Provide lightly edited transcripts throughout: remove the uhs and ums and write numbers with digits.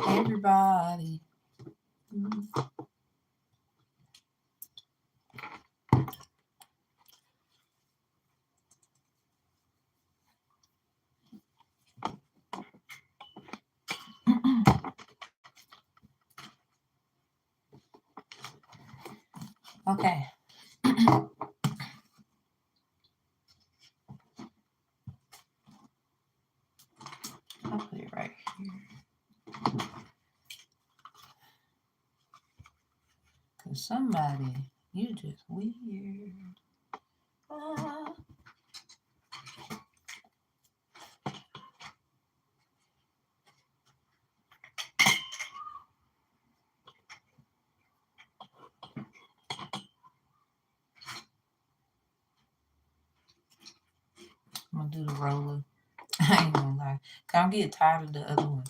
Everybody. Okay. I'll put it right here. Cause somebody, you just weird. I'm gonna do the roller. I ain't gonna lie. Cause I'm getting tired of the other one.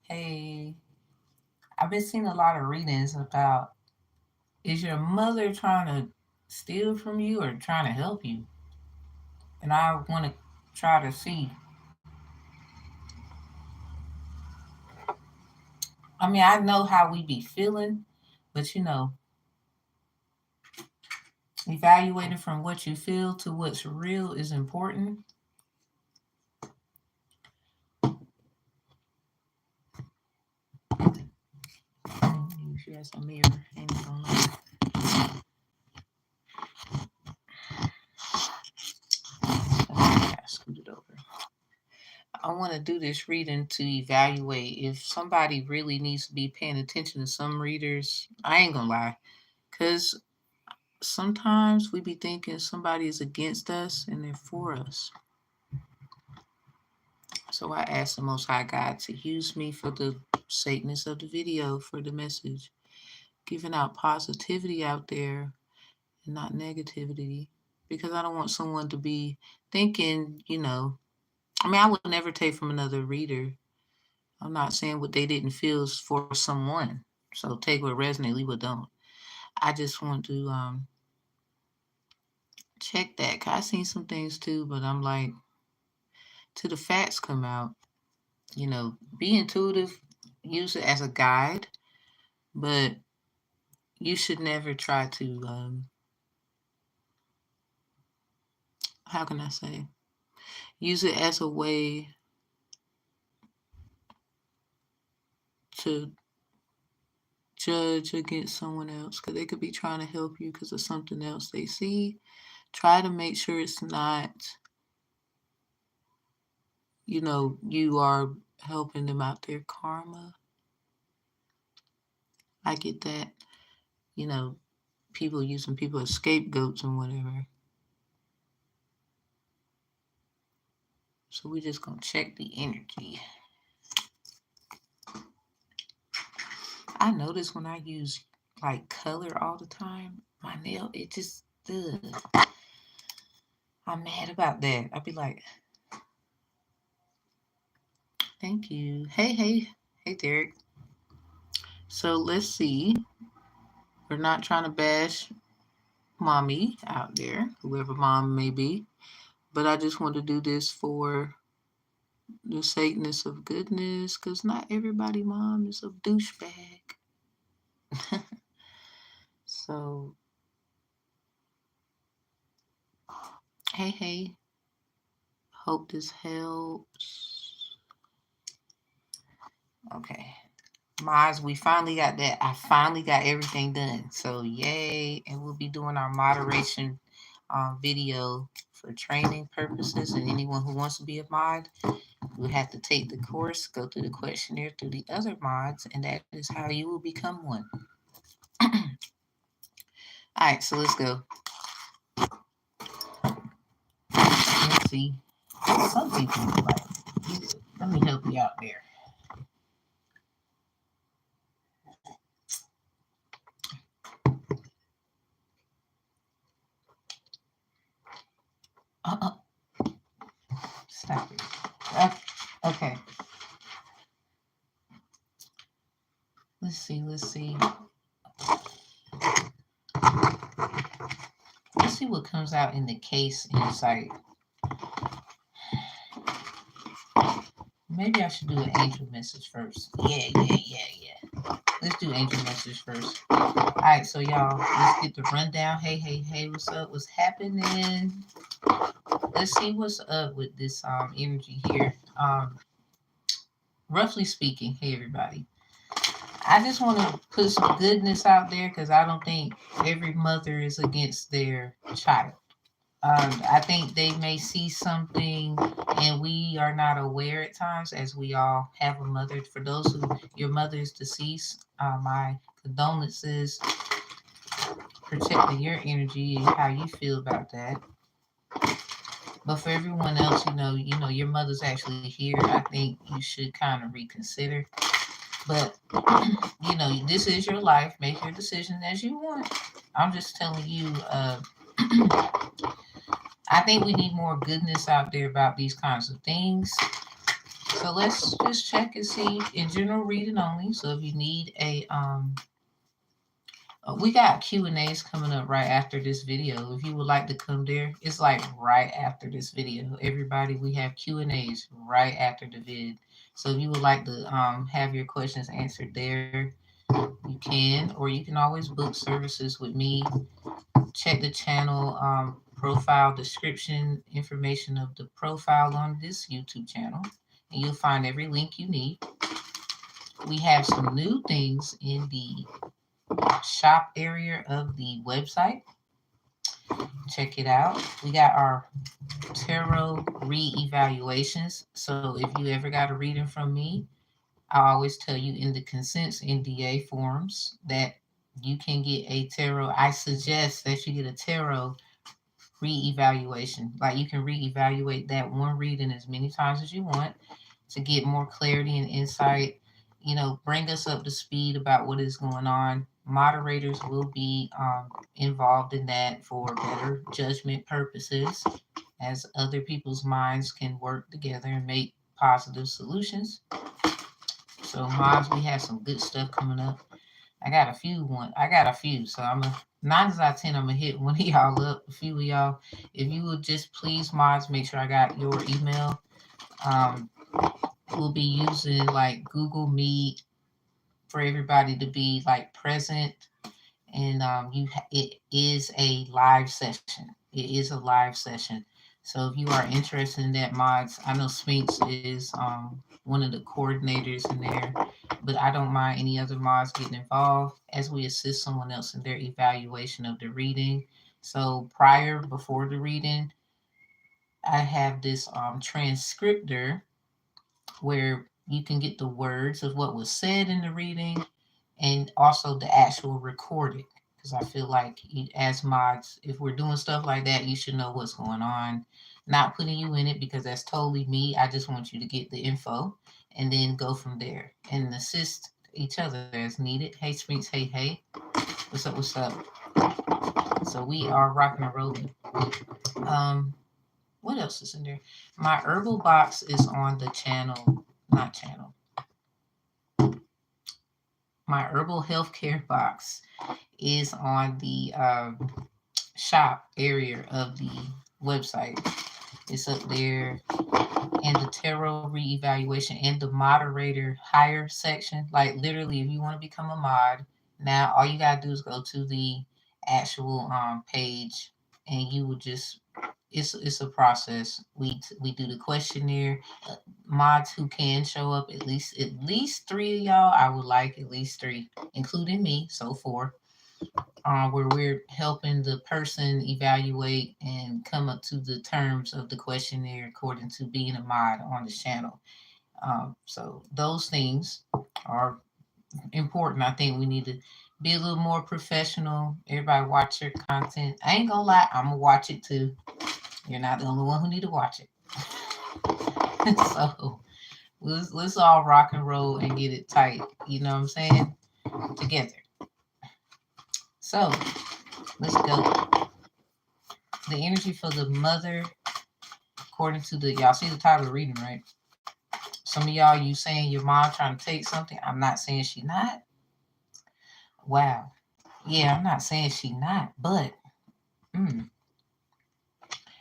Hey, I've been seeing a lot of readings about, is your mother trying to steal from you or trying to help you? And I want to try to see. I mean, I know how we be feeling, but evaluating from what you feel to what's real is important. She has a mirror. Ain't gonna lie. I scoot it over. I want to do this reading to evaluate if somebody really needs to be paying attention to some readers. I ain't gonna lie, because sometimes we be thinking somebody is against us and they're for us. So I ask the Most High God to use me for the sakeness of the video, for the message, giving out positivity out there and not negativity, because I don't want someone to be thinking, I mean, I would never take from another reader. I'm not saying what they didn't feel is for someone. So take what resonates, leave what don't. I just want to check that. Cause I seen some things too, but I'm like, till the facts come out, be intuitive, use it as a guide, but you should never try to, how can I say, use it as a way to judge against someone else, because they could be trying to help you because of something else they see. Try to make sure it's not, you are helping them out their karma. I get that, people using people as scapegoats and whatever. So we're just going to check the energy. I notice when I use like color all the time, my nail, it just, ugh. I'm mad about that. I'd be like, thank you. Hey, Derek. So let's see. We're not trying to bash mommy out there, whoever mom may be, but I just want to do this for the sakeness of goodness, because not everybody mom is a douchebag. So, hey, hope this helps. Okay. Maz, we finally got that. I finally got everything done. So, yay. And we'll be doing our moderation video for training purposes. And anyone who wants to be a mod, you have to take the course, go through the questionnaire through the other mods, and that is how you will become one. All right, so let's go. Let's see. Some people like, let me help you out there. Stop it. Okay. Let's see. Let's see what comes out in the case insight. Maybe I should do an angel message first. Yeah. Let's do angel message first. All right, so y'all, let's get the rundown. Hey, what's up? What's happening? Let's see what's up with this energy here. Roughly speaking, hey everybody. I just want to put some goodness out there because I don't think every mother is against their child. I think they may see something and we are not aware at times, as we all have a mother. For those who your mother is deceased, my condolences, protecting your energy and how you feel about that. But for everyone else, your mother's actually here. I think you should kind of reconsider. But this is your life. Make your decision as you want. I'm just telling you. I think we need more goodness out there about these kinds of things. So let's just check and see. In general reading only. So if you need we got Q&As coming up right after this video. If you would like to come there, it's like right after this video. Everybody, we have Q&As right after the vid. So if you would like to have your questions answered there, you can, or you can always book services with me. Check the channel profile description, information of the profile on this YouTube channel, and you'll find every link you need. We have some new things in the shop area of the website. Check it out. We got our tarot re-evaluations. So if you ever got a reading from me, I always tell you in the consents NDA forms that you can get a tarot. I suggest that you get a tarot re-evaluation. Like you can re-evaluate that one reading as many times as you want to get more clarity and insight. Bring us up to speed about what is going on. Moderators will be involved in that for better judgment purposes, as other people's minds can work together and make positive solutions. So, mods, we have some good stuff coming up. I got a few. So I'm a 9 out of 10. I'm gonna hit one of y'all up. A few of y'all, if you would just please, mods, make sure I got your email. We'll be using like Google Meet for everybody to be like present, and it is a live session. It is a live session. So if you are interested in that, mods, I know Sphinx is one of the coordinators in there, but I don't mind any other mods getting involved as we assist someone else in their evaluation of the reading. So before the reading, I have this transcriptor where you can get the words of what was said in the reading and also the actual recording. Because I feel like as mods, if we're doing stuff like that, you should know what's going on. Not putting you in it because that's totally me. I just want you to get the info and then go from there and assist each other as needed. Hey, Sphinx. Hey. What's up? So we are rocking and rolling. What else is in there? My herbal box is on the channel. Not channel. My herbal healthcare box is on the shop area of the website. It's up there, and the tarot reevaluation and the moderator hire section. Like literally, if you want to become a mod, now all you gotta do is go to the actual page, and you will just it's a process. We do the questionnaire. Mods who can show up, at least 3 of y'all. I would like at least 3, including me. So 4. Where we're helping the person evaluate and come up to the terms of the questionnaire according to being a mod on the channel. So those things are important. I think we need to be a little more professional. Everybody watch your content. I ain't gonna lie, I'm gonna watch it too. You're not the only one who need to watch it. So let's all rock and roll and get it tight. You know what I'm saying? Together. So let's go. The energy for the mother, according to y'all see the title of the reading, right? Some of y'all, you saying your mom trying to take something. I'm not saying she not. Wow. Yeah, I'm not saying she not, but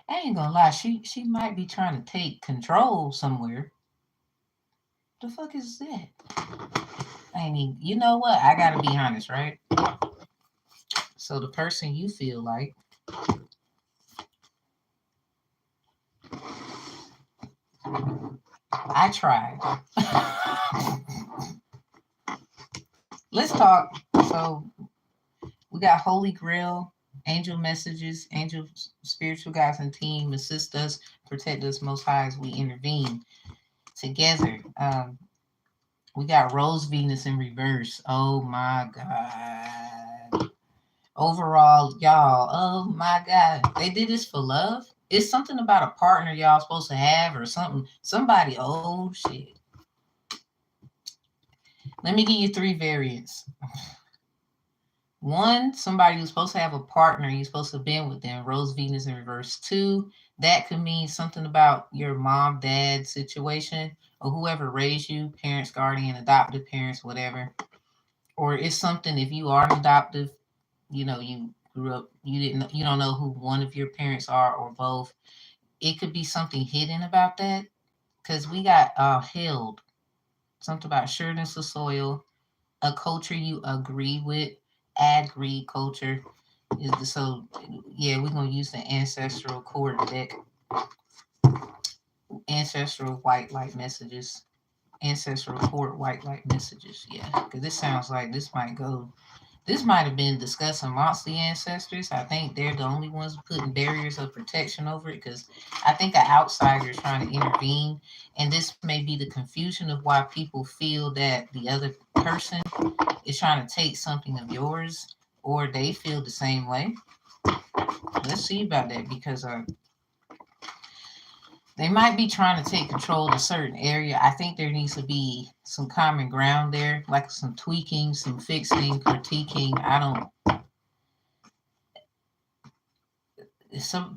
I ain't gonna lie, she might be trying to take control somewhere. The fuck is that? I mean, you know what? I gotta be honest, right? So the person you feel like, I tried. Let's talk. So we got Holy Grail, angel messages, angel spiritual guides and team assist us, protect us most high as we intervene together. We got Rose Venus in reverse. Oh my God. Overall, y'all, oh my God. They did this for love? It's something about a partner y'all supposed to have or something. Somebody, oh shit. Let me give you 3 variants. One, somebody who's supposed to have a partner, you're supposed to have been with them, Rose Venus in reverse. 2, that could mean something about your mom, dad situation, or whoever raised you, parents, guardian, adoptive parents, whatever. Or it's something if you are adoptive, you grew up, you don't know who one of your parents are or both. It could be something hidden about that because we got held, something about sureness of soil, a culture you agree with, agree culture. So yeah, we're gonna use the ancestral cord deck, ancestral white light messages, ancestral cord white light messages. Yeah, because this sounds like this might have been discussed amongst the ancestors. I think they're the only ones putting barriers of protection over it because I think an outsider is trying to intervene. And this may be the confusion of why people feel that the other person is trying to take something of yours or they feel the same way. Let's see about that because they might be trying to take control of a certain area. I think there needs to be some common ground there, like some tweaking, some fixing, critiquing. I don't.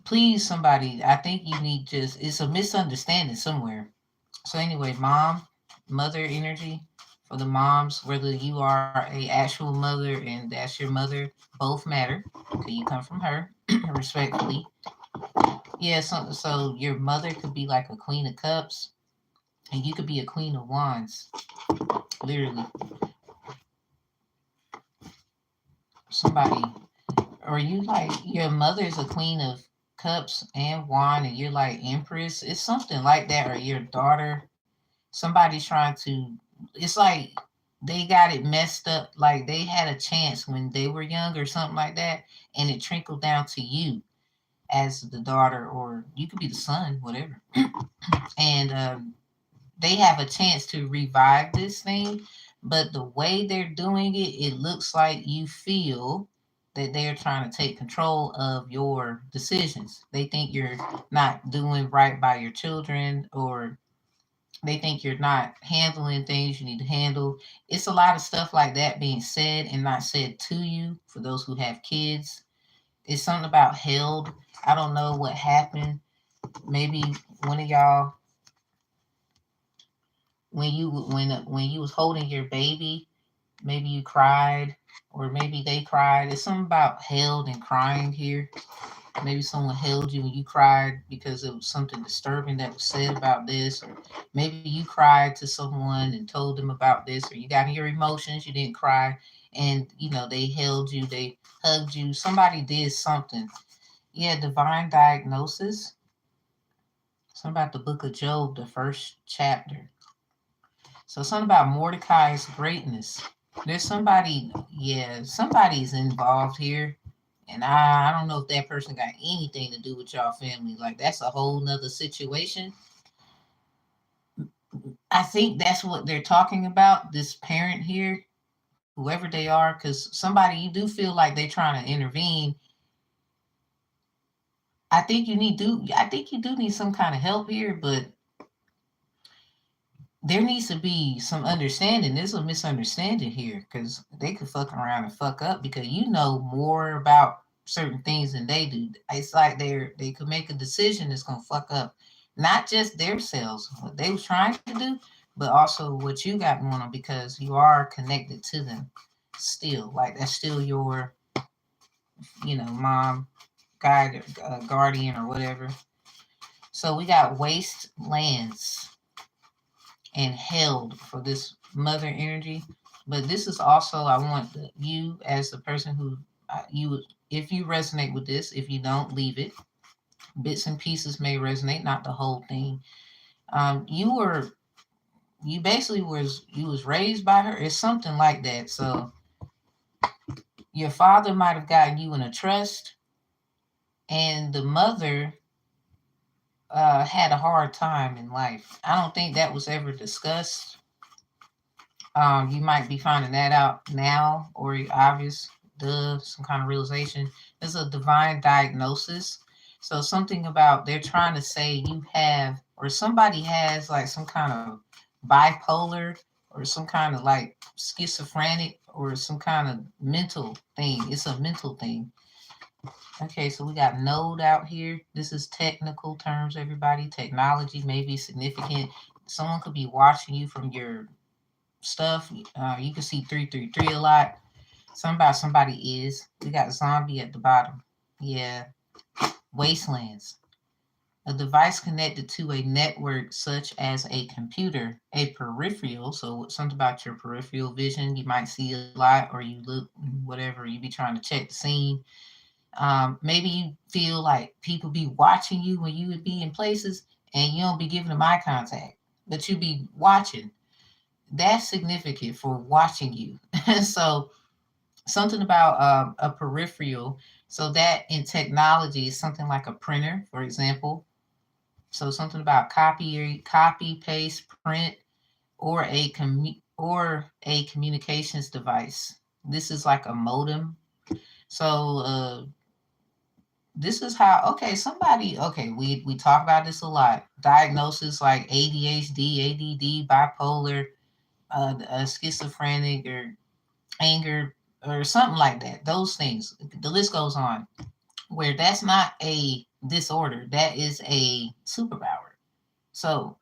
Please, somebody. I think you need just. It's a misunderstanding somewhere. So anyway, mother energy for the moms, whether you are a actual mother and that's your mother, both matter. Okay, you come from her, respectfully. Yeah, so your mother could be like a queen of cups, and you could be a queen of wands. Literally, somebody, or you like your mother's a queen of cups and wand, and you're like empress. It's something like that, or your daughter. Somebody's trying to. It's like they got it messed up. Like they had a chance when they were young, or something like that, and it trickled down to you as the daughter, or you could be the son, whatever. And they have a chance to revive this thing, but the way they're doing it, it looks like you feel that they're trying to take control of your decisions. They think you're not doing right by your children, or they think you're not handling things you need to handle. It's a lot of stuff like that being said and not said to you for those who have kids. It's something about held. I don't know what happened. Maybe one of y'all when you was holding your baby, maybe you cried or maybe they cried. It's something about held and crying here. Maybe someone held you and you cried because it was something disturbing that was said about this, or maybe you cried to someone and told them about this, or you got in your emotions, you didn't cry, and they held you, they hugged you. Somebody did something. Yeah, divine diagnosis. Something about the book of Job, the first chapter. So something about Mordecai's greatness. There's somebody, yeah, somebody's involved here. And I don't know if that person got anything to do with y'all family. Like that's a whole nother situation. I think that's what they're talking about. This parent here, whoever they are, because somebody you do feel like they're trying to intervene. I think you do need some kind of help here, but there needs to be some understanding. There's a misunderstanding here because they could fuck around and fuck up because you know more about certain things than they do. It's like they could make a decision that's gonna fuck up not just their selves, what they was trying to do, but also what you got going on because you are connected to them still. Like that's still your, mom, guide, guardian, or whatever. So we got wastelands. and held for this mother energy. But this is also, I want you as the person who if you resonate with this, if you don't, leave it. Bits and pieces may resonate, not the whole thing. You were, you basically you was raised by her. It's something like that. So your father might have gotten you in a trust, and the mother had a hard time in life. I don't think that was ever discussed. You might be finding that out now, or obvious, some kind of realization. There's a divine diagnosis. So something about they're trying to say you have, or somebody has like some kind of bipolar, or some kind of like schizophrenic, or some kind of mental thing. It's a mental thing. Okay, so we got node out here. This is technical terms, everybody. Technology may be significant. Someone could be watching you from your stuff. You can see 333 a lot. Somebody is. We got zombie at the bottom. Yeah. Wastelands. A device connected to a network such as a computer, a peripheral. So something about your peripheral vision. You might see a lot, or you look, whatever. You be trying to check the scene. Maybe you feel like people be watching you when you would be in places, and you don't be giving them eye contact, but you be watching. That's significant for watching you. So something about a peripheral. So that in technology is something like a printer, for example. So something about copy, paste, print, or a communications device. This is like a modem. So this is how, okay, somebody, okay, we talk about this a lot. Diagnosis like ADHD, ADD, bipolar, schizophrenic, or anger, or something like that. Those things. The list goes on. Where that's not a disorder, that is a superpower. So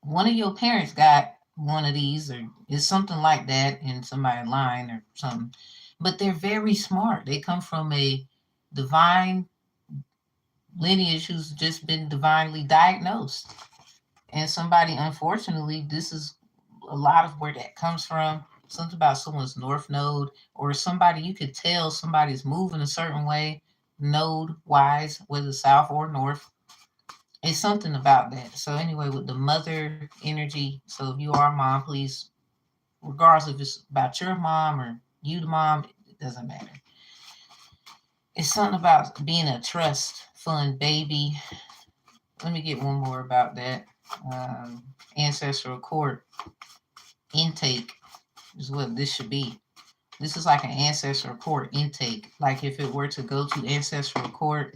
one of your parents got one of these, or is something like that in somebody's line or something. But they're very smart. They come from a divine lineage who's just been divinely diagnosed. And somebody, unfortunately, this is a lot of where that comes from. Something about someone's north node, or somebody, you could tell somebody's moving a certain way, node wise, whether south or north. It's something about that. So anyway, with the mother energy, so if you are a mom, please, regardless if it's about your mom or you the mom, it doesn't matter. It's something about being a trust fund baby. Let me get one more about that. Ancestral court intake is what this should be. This is like an ancestral court intake. Like if it were to go to ancestral court,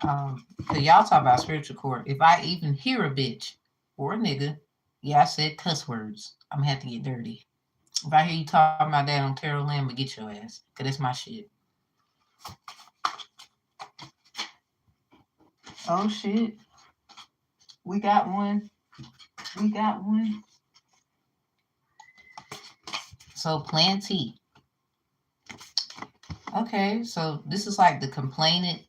cause y'all talk about spiritual court. If I even hear a bitch or a nigga, yeah, I said cuss words, I'm gonna have to get dirty. If I hear you talking about that on Tarot Land, I'm gonna get your ass, cause that's my shit. Oh shit, we got one. We got one. So plantee. Okay, so this is like the complainant.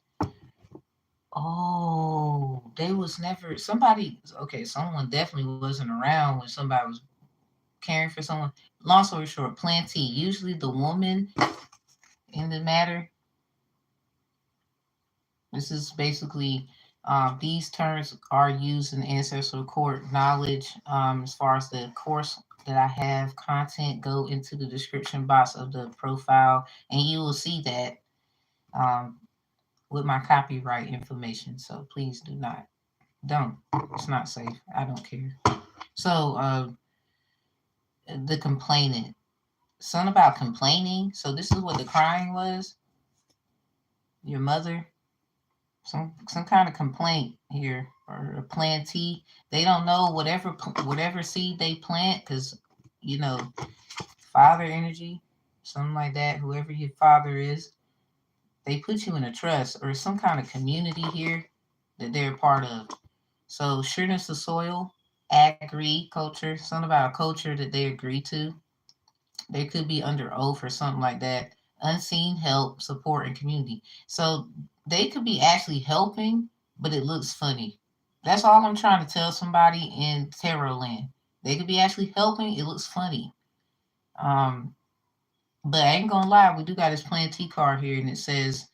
Oh, they was never somebody. Okay, someone definitely wasn't around when somebody was caring for someone. Long story short, plantee. Usually the woman in the matter. This is basically these terms are used in ancestral court knowledge. As far as the course that I have, content, go into the description box of the profile, and you will see that um, with my copyright information. So please do not, don't. It's not safe. I don't care. So the complainant. Something about complaining. So this is what the crying was. Your mother, some kind of complaint here, or a plantee. They don't know whatever seed they plant, because you know, father energy, something like that. Whoever your father is, they put you in a trust or some kind of community here that they're a part of. So sureness of soil, agriculture, something about a culture that they agree to. They could be under oath or something like that. Unseen help, support, and community. So they could be actually helping, but it looks funny. That's all I'm trying to tell somebody in tarot land. They could be actually helping. It looks funny. Um, but I ain't gonna lie, we do got this plantee card here, and it says,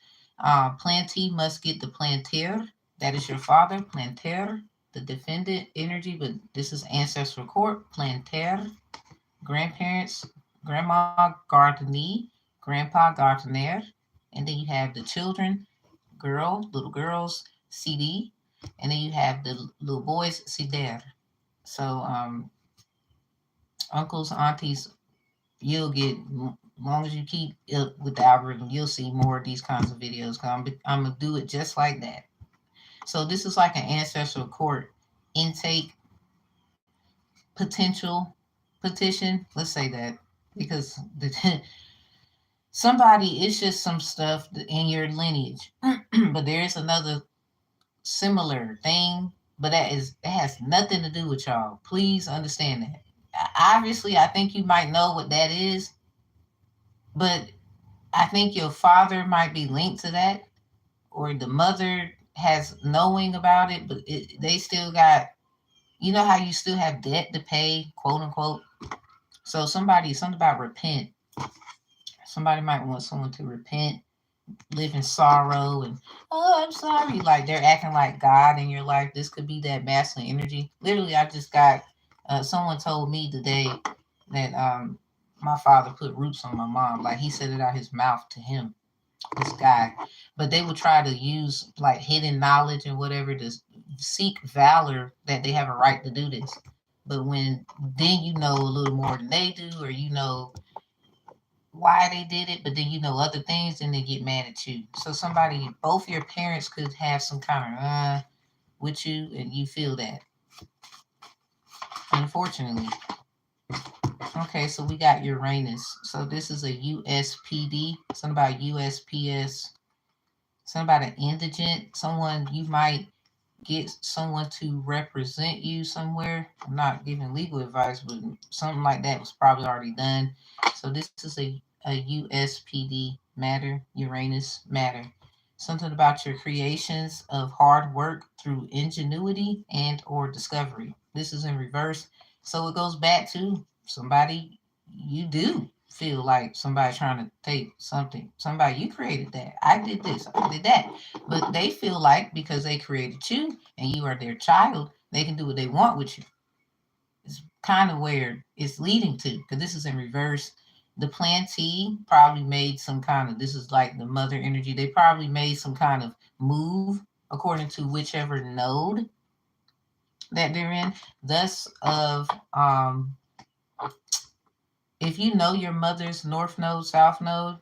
plantee must get the planter. That is your father, planter, the defendant energy, but this is ancestral court, planter, grandparents, grandma, gardenee, grandpa, gardener, and then you have the children, little girls, CD, and then you have the little boys, CDR. So, uncles, aunties, you'll get, long as you keep it with the algorithm, you'll see more of these kinds of videos. I'm gonna do it just like that. So this is like an ancestral court intake potential petition. Let's say that because somebody, it's just some stuff in your lineage, but there is another similar thing, but that has nothing to do with y'all. Please understand that. Obviously, I think you might know what that is, but I think your father might be linked to that, or the mother has knowing about it, but they still got, you know how you still have debt to pay, quote unquote. So something about repent. Somebody might want someone to repent, live in sorrow, and oh, I'm sorry. Like they're acting like God in your life. This could be that masculine energy. Literally, I just got someone told me today that my father put roots on my mom. Like he said it out his mouth to him, this guy. But they would try to use like hidden knowledge and whatever to seek valor that they have a right to do this. But when then you know a little more than they do, or you know why they did it, but then you know other things, and they get mad at you. So somebody, both your parents could have some kind of with you, and you feel that. Unfortunately. Okay, so we got Uranus. So this is a USPD, something about USPS, something about an indigent, someone you might get someone to represent you somewhere. I'm not giving legal advice, but something like that was probably already done. So this is a USPD matter, Uranus matter. Something about your creations of hard work through ingenuity and or discovery. This is in reverse. So it goes back to somebody you do feel like somebody trying to take something. Somebody you created that. I did this, I did that. But they feel like because they created you and you are their child, they can do what they want with you. It's kind of where it's leading to, because this is in reverse. The plantee probably made some kind of, this is like the mother energy, they probably made some kind of move according to whichever node that they're in. Thus, of if you know your mother's north node, south node,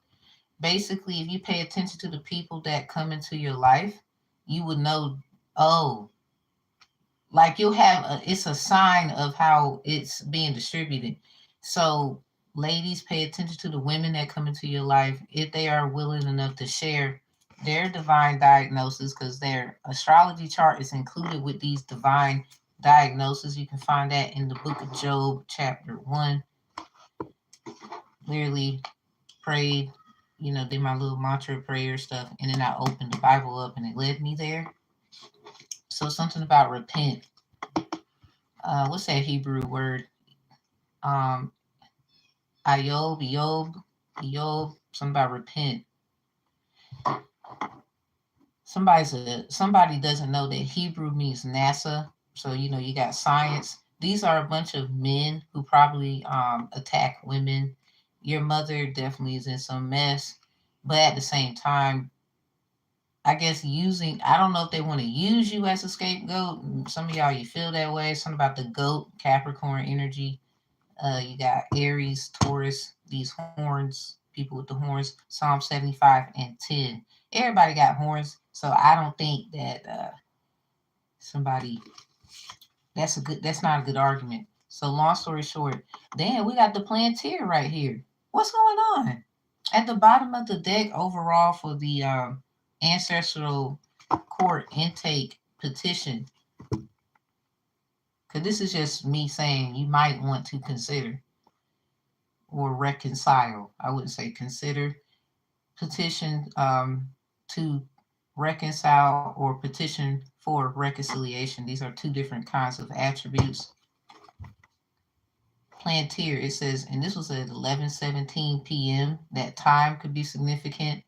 basically, if you pay attention to the people that come into your life, you would know, oh, like you'll have it's a sign of how it's being distributed. So ladies, pay attention to the women that come into your life if they are willing enough to share their divine diagnosis, because their astrology chart is included with these divine diagnoses. You can find that in the book of Job, chapter 1. Literally prayed, did my little mantra prayer stuff, and then I opened the Bible up and it led me there. So something about repent. What's that Hebrew word? Um, Ayob, something about repent. Somebody doesn't know that Hebrew means NASA. So you got science. These are a bunch of men who probably attack women. Your mother definitely is in some mess, but at the same time, I guess I don't know if they want to use you as a scapegoat. Some of y'all, you feel that way. Something about the goat, Capricorn energy. You got Aries, Taurus, these horns, people with the horns, Psalm 75 and 10. Everybody got horns, so I don't think that somebody, that's not a good argument. So long story short, then we got the plantier right here. What's going on? At the bottom of the deck overall for the ancestral court intake petition, because this is just me saying you might want to consider or reconcile. I wouldn't say consider. Petition to reconcile or petition for reconciliation. These are two different kinds of attributes. Plantier, it says, and this was at 11:17 p.m. That time could be significant.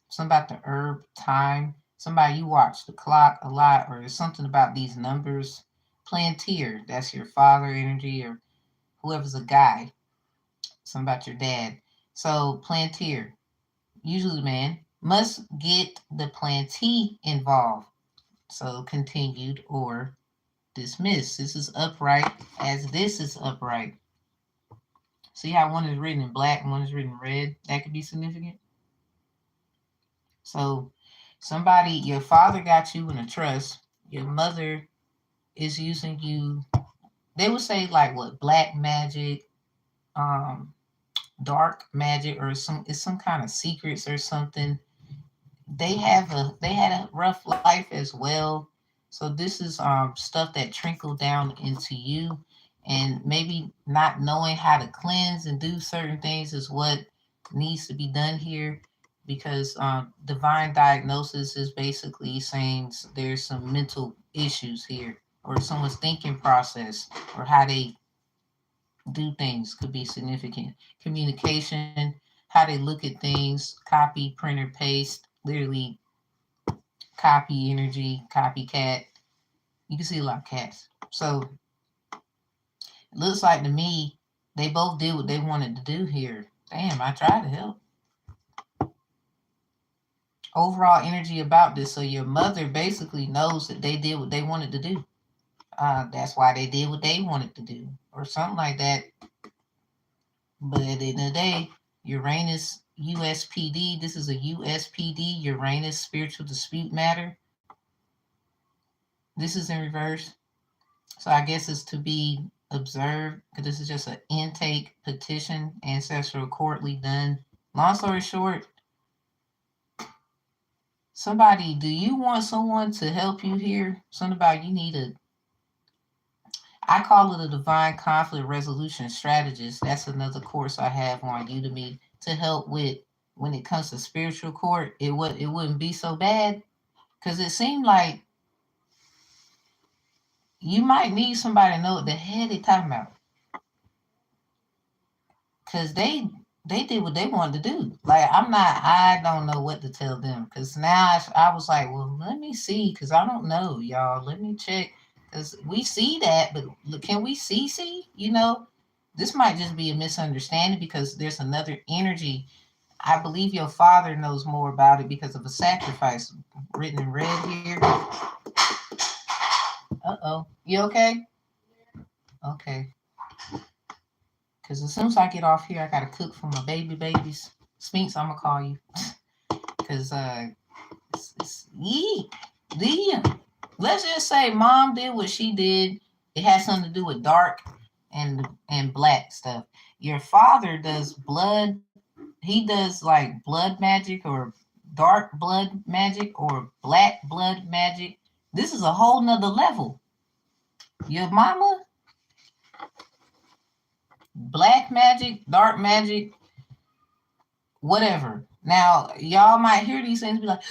Something about the herb time. Somebody, you watch the clock a lot, or there's something about these numbers. Plantier, that's your father energy, or whoever's a guy. Something about your dad. So plantier, usually the man, must get the plantee involved. So continued or dismissed. This is upright as this is upright. See how one is written in black and one is written in red? That could be significant. So somebody, your father got you in a trust. Your mother is using you. They would say like what, black magic, dark magic, or it's some kind of secrets or something. They had a rough life as well. So this is stuff that trickled down into you, and maybe not knowing how to cleanse and do certain things is what needs to be done here, because divine diagnosis is basically saying there's some mental issues here, or someone's thinking process, or how they do things could be significant. Communication, how they look at things, copy, printer, paste, literally copy energy, copycat. You can see a lot of cats. So it looks like to me they both did what they wanted to do here. Damn, I tried to help. Overall energy about this. So your mother basically knows that they did what they wanted to do. That's why they did what they wanted to do, or something like that. But at the end of the day, Uranus USPD, this is a USPD, Uranus spiritual dispute matter. This is in reverse. So I guess it's to be observed, because this is just an intake petition, ancestral courtly done. Long story short, somebody, do you want someone to help you here? Something about you need I call it a divine conflict resolution strategist. That's another course I have on Udemy to help with when it comes to spiritual court. It wouldn't be so bad, because it seemed like you might need somebody to know what the hell they talking about, because they did what they wanted to do. Like I don't know what to tell them, because now I was like, well, let me see, because I don't know, y'all. Let me check, because we see that, but can we see? This might just be a misunderstanding, because there's another energy. I believe your father knows more about it because of a sacrifice written in red here. Uh-oh. You okay? Okay. Because as soon as I get off here, I got to cook for my babies. Sphinx, I'm going to call you. Because let's just say mom did what she did. It has something to do with dark and black stuff. Your father does blood. He does like blood magic, or dark blood magic, or black blood magic. This is a whole nother level. Your mama, black magic, dark magic, whatever. Now, y'all might hear these things and be like,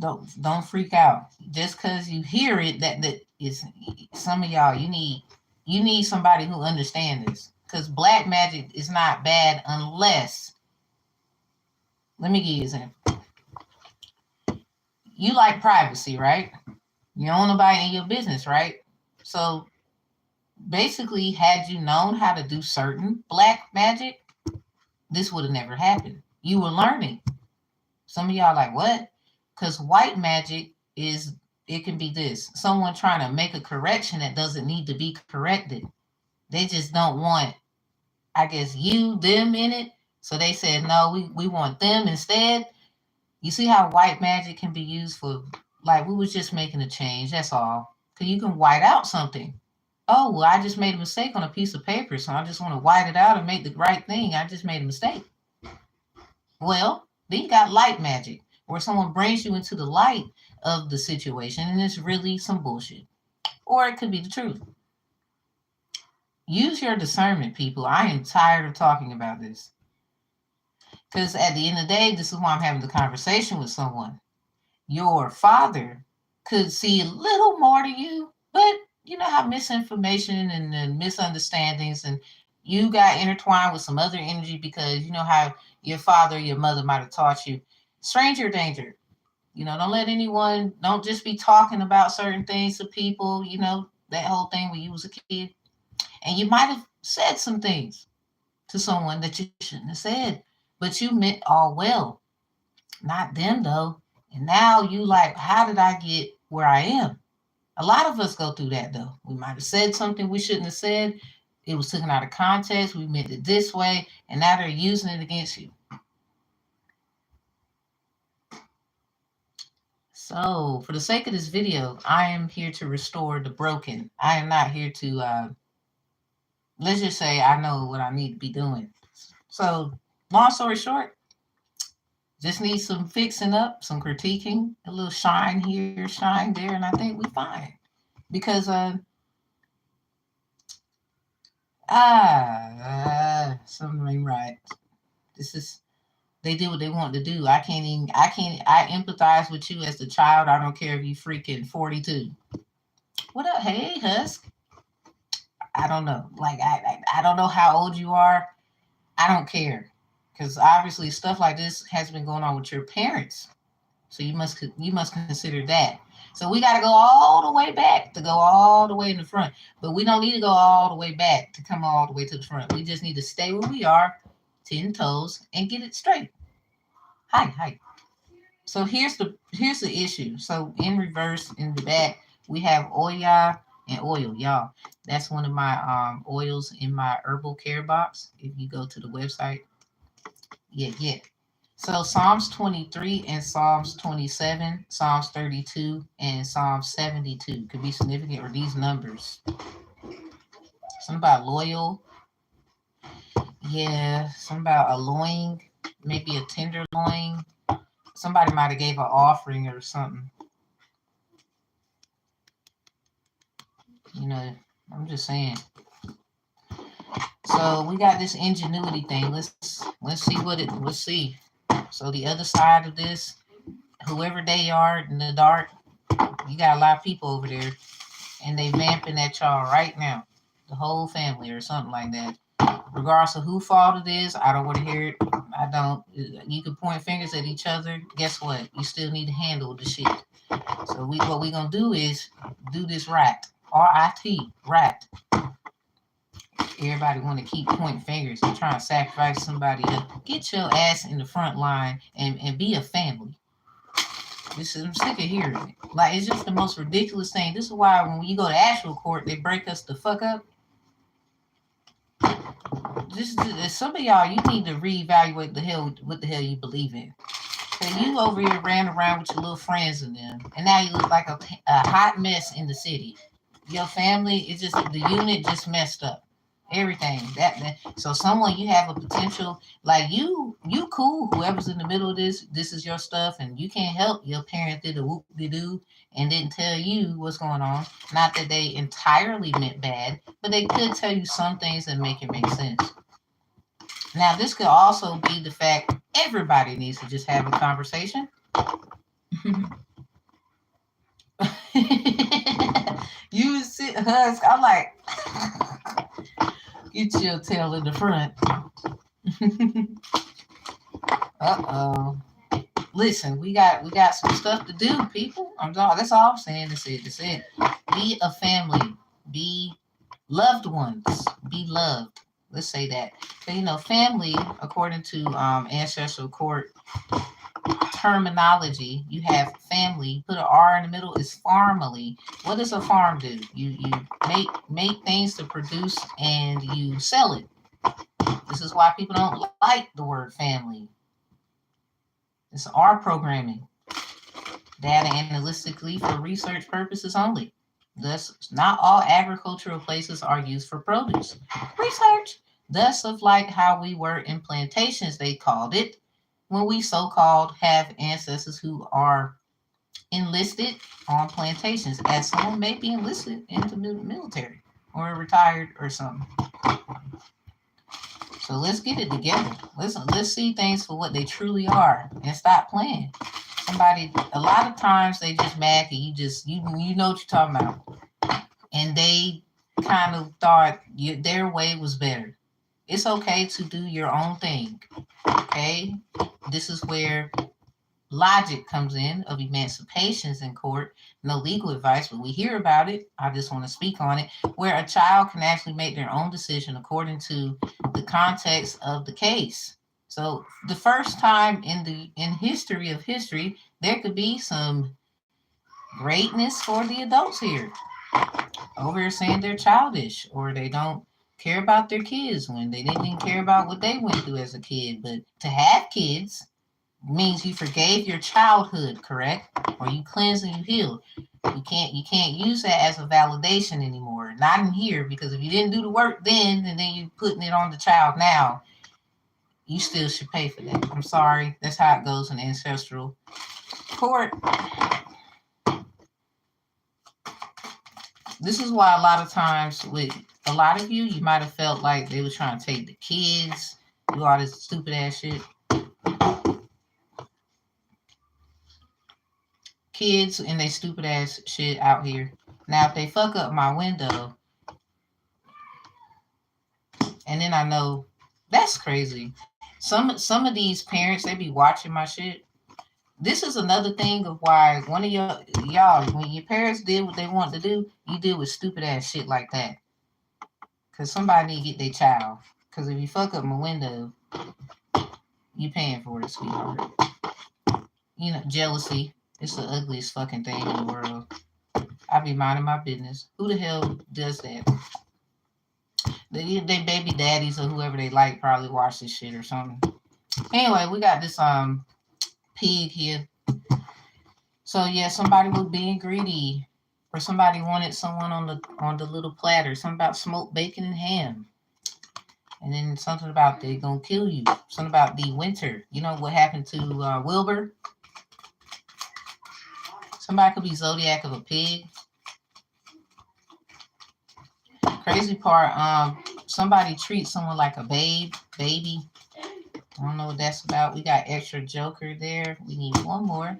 don't freak out. Just because you hear it, that is, some of y'all, you need somebody who understands this. Because black magic is not bad unless, let me give you an example. You like privacy, right? You don't want nobody in your business, right? So basically, had you known how to do certain black magic, this would have never happened. You were learning. Some of y'all like, what? Because white magic it can be this. Someone trying to make a correction that doesn't need to be corrected. They just don't want, I guess, them in it. So they said, no, we want them instead. You see how white magic can be used for, like, we was just making a change, that's all. Because you can white out something. Oh, well, I just made a mistake on a piece of paper, so I just want to white it out and make the right thing. I just made a mistake. Well, then you got light magic, where someone brings you into the light of the situation, and it's really some bullshit. Or it could be the truth. Use your discernment, people. I am tired of talking about this. Because at the end of the day, this is why I'm having the conversation with someone. Your father could see a little more to you, but you know how misinformation and misunderstandings, and you got intertwined with some other energy because you know how your father, your mother might have taught you stranger danger. You know, don't let anyone, don't just be talking about certain things to people, you know, that whole thing when you was a kid. And you might have said some things to someone that you shouldn't have said, but you meant all well. Not them though. And now you like, how did I get where I am? A lot of us go through that though. We might have said something we shouldn't have said. It was taken out of context. We meant it this way, and now they're using it against you. So, for the sake of this video, I am here to restore the broken. I am not here to, let's just say I know what I need to be doing. So, long story short, just need some fixing up, some critiquing, a little shine here, shine there, and I think we fine. Because something ain't right. This is, they did what they wanted to do. I empathize with you as the child. I don't care if you freaking 42. What up? Hey, Husk. I don't know. Like, I don't know how old you are. I don't care. Because obviously stuff like this has been going on with your parents. So you must consider that. So we got to go all the way back to go all the way in the front. But we don't need to go all the way back to come all the way to the front. We just need to stay where we are, 10 toes, and get it straight. Hi. So here's the issue. So in reverse, in the back, we have Oya and oil, y'all. That's one of my oils in my herbal care box. If you go to the website, yeah. So Psalms 23 and Psalms 27, Psalms 32 and Psalms 72 could be significant, or these numbers. Something about loyal. Yeah, something about a loin, maybe a tender loin. Somebody might have gave an offering or something. You know, I'm just saying. So we got this ingenuity thing. Let's see what it. Let's see. So the other side of this, whoever they are in the dark, you got a lot of people over there, and they vamping at y'all right now, the whole family or something like that. Regardless of who fault it is, I don't want to hear it. I don't. You can point fingers at each other. Guess what? You still need to handle the shit. So what we gonna do is do this right. R-I-T, right. Everybody want to keep pointing fingers and trying to sacrifice somebody else. Get your ass in the front line and be a family. This is, I'm sick of hearing it. Like, it's just the most ridiculous thing. This is why when you go to actual court, they break us the fuck up. Some of y'all, you need to reevaluate what the hell you believe in. So you over here ran around with your little friends and them, and now you look like a hot mess in the city. Your family is just, the unit just messed up. Everything so someone, you have a potential, like you cool, whoever's in the middle of this is your stuff, and you can't help your parent did a whoop-de-doo and didn't tell you what's going on. Not that they entirely meant bad, but they could tell you some things that make it make sense. Now this could also be the fact everybody needs to just have a conversation. You sit, Husk, I'm like, get your tail in the front. Uh-oh. Listen, we got some stuff to do, people. That's all I'm saying. That's it. Be a family. Be loved ones. Be loved. Let's say that. So, you know, family, according to Ancestral Court terminology, you have family, put an R in the middle, is farmily. What does a farm do? You make things to produce and you sell it. This is why people don't like the word family. It's R programming. Data analytically for research purposes only. Thus, not all agricultural places are used for produce. Research. Thus, of like how we were in plantations, they called it, when we so-called have ancestors who are enlisted on plantations, as someone may be enlisted into the military or retired or something. So let's get it together. Let's see things for what they truly are and stop playing. Somebody, a lot of times they just mad and you know what you're talking about. And they kind of thought their way was better. It's okay to do your own thing. Okay? This is where logic comes in of emancipations in court. No legal advice, but we hear about it. I just want to speak on it, where a child can actually make their own decision according to the context of the case. So the first time in history of history, there could be some greatness for the adults here over here saying they're childish or they don't care about their kids when they didn't even care about what they went through as a kid. But to have kids means you forgave your childhood, correct? Or you cleansed and you healed. You can't use that as a validation anymore. Not in here, because if you didn't do the work then and then you putting it on the child now, you still should pay for that. I'm sorry. That's how it goes in ancestral court. This is why a lot of times with a lot of you, you might have felt like they were trying to take the kids, do all this stupid ass shit. Kids and they stupid ass shit out here. Now, if they fuck up my window, and then I know that's crazy. Some of these parents, they be watching my shit. This is another thing of why one of y'all, when your parents did what they want to do, you deal with stupid ass shit like that. Cause somebody need to get their child. Cause if you fuck up my window, you paying for it, sweetheart. You know, jealousy. It's the ugliest fucking thing in the world. I be minding my business. Who the hell does that? They baby daddies or whoever they like probably watch this shit or something. Anyway, we got this pig here. So yeah, somebody was being greedy, or somebody wanted someone on the little platter. Something about smoked bacon and ham, and then something about they gonna kill you. Something about the winter. You know what happened to Wilbur? Somebody could be zodiac of a pig. Crazy part, somebody treats someone like a baby. I don't know what that's about. We got extra joker there. We need one more.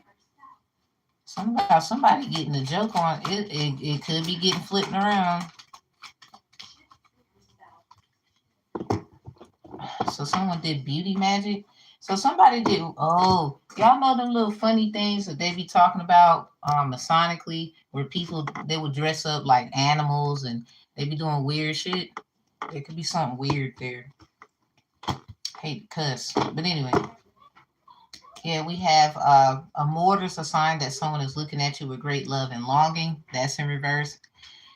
Something about somebody getting a joke on it. It could be getting flipped around. So someone did beauty magic. So somebody did. Oh, y'all know them little funny things that they be talking about masonically, where people they would dress up like animals and they be doing weird shit. There could be something weird there. Hate to cuss, but anyway. Yeah, we have a mortar's a sign that someone is looking at you with great love and longing. That's in reverse.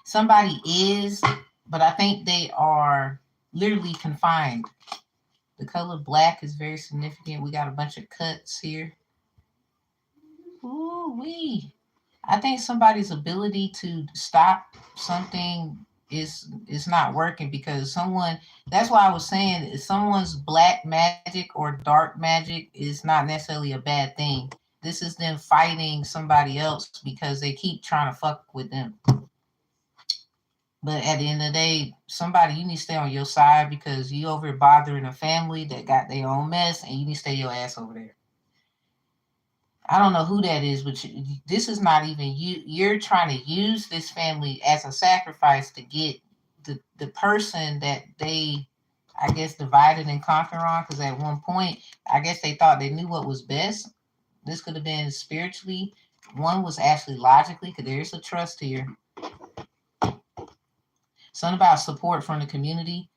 Somebody is, but I think they are literally confined. The color black is very significant. We got a bunch of cuts here. Ooh wee. I think somebody's ability to stop something is not working because someone that's why I was saying someone's black magic or dark magic is not necessarily a bad thing. This is them fighting somebody else because they keep trying to fuck with them. But at the end of the day, somebody you need to stay on your side because you over bothering a family that got their own mess and you need to stay your ass over there. I don't know who that is, but this is not even you. You're trying to use this family as a sacrifice to get the person that they, I guess, divided and conquer on. Because at one point, I guess they thought they knew what was best. This could have been spiritually. One was actually logically, because there's a trust here. Something about support from the community.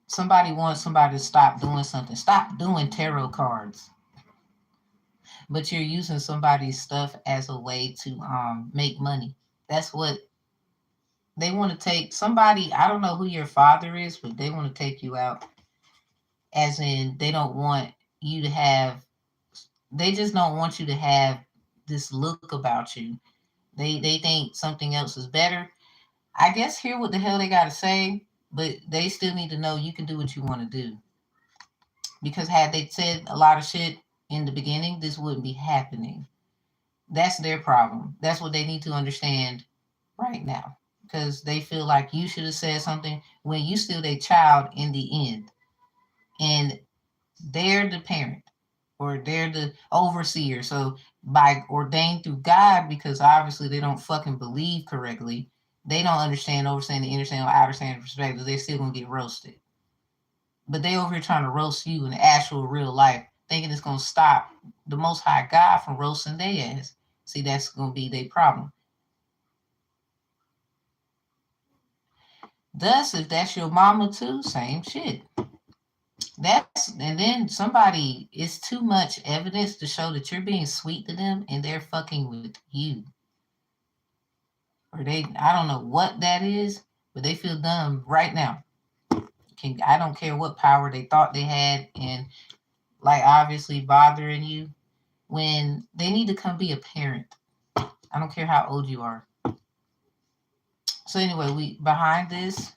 Somebody wants somebody to stop doing something. Stop doing tarot cards. But you're using somebody's stuff as a way to make money. That's what they want to take somebody. I don't know who your father is, but they want to take you out. As in, they don't want you to have. They just don't want you to have this look about you. They think something else is better. I guess hear what the hell they got to say, but they still need to know you can do what you want to do. Because had they said a lot of shit in the beginning, this wouldn't be happening. That's their problem. That's what they need to understand right now. Because they feel like you should have said something when you still their child in the end. And they're the parent or they're the overseer. So by ordained through God, because obviously they don't fucking believe correctly, they don't understand, overstand, the understand, or outerstand perspective, they're still gonna get roasted. But they over here trying to roast you in actual real life, thinking it's gonna stop the Most High God from roasting their ass. See, that's gonna be their problem. Thus, if that's your mama too, same shit. And then somebody, it's too much evidence to show that you're being sweet to them and they're fucking with you. Or I don't know what that is, but they feel dumb right now. I don't care what power they thought they had and like obviously bothering you when they need to come be a parent. I don't care how old you are. So anyway, we behind this.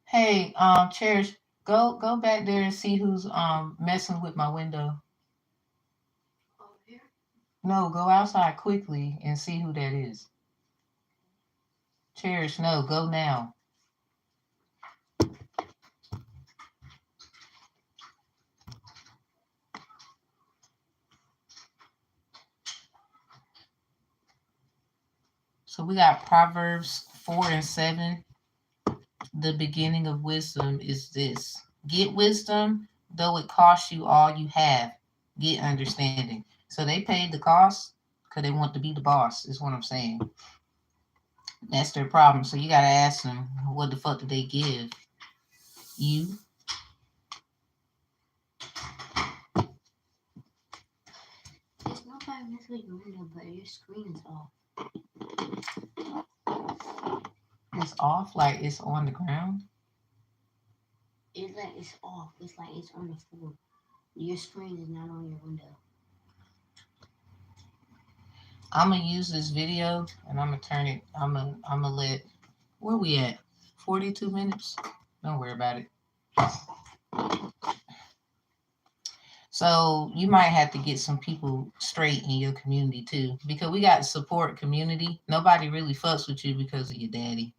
Hey, Cherish, go back there and see who's messing with my window. Over here? No, go outside quickly and see who that is. Cherish, no, go now. So we got Proverbs 4 and 7. The beginning of wisdom is this: get wisdom, though it costs you all you have. Get understanding. So they paid the cost because they want to be the boss, is what I'm saying. That's their problem. So you got to ask them, what the fuck did they give you? It's not by messing your window, but your screen is off. It's off, like it's on the ground? It's like it's off. It's like it's on the floor. Your screen is not on your window. I'm gonna use this video and I'm gonna turn it. I'm gonna let. Where we at? 42 minutes. Don't worry about it. So you might have to get some people straight in your community too, because we got support community. Nobody really fucks with you because of your daddy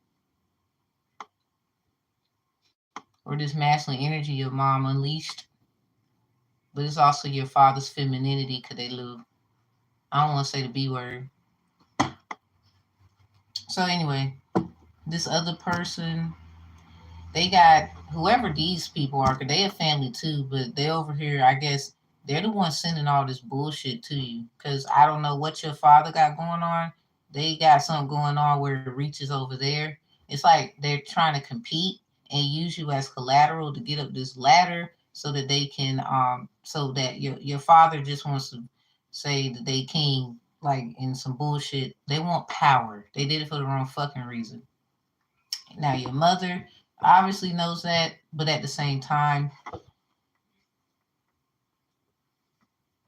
or this masculine energy your mom unleashed. But it's also your father's femininity, because they live. I don't want to say the B word. So anyway, this other person, they got whoever these people are, because they a family too, but they over here, I guess they're the ones sending all this bullshit to you. Because I don't know what your father got going on. They got something going on where it reaches over there. It's like they're trying to compete and use you as collateral to get up this ladder so that they can, so that your father just wants to say that they king, like in some bullshit. They want power. They did it for the wrong fucking reason. Now your mother obviously knows that, but at the same time,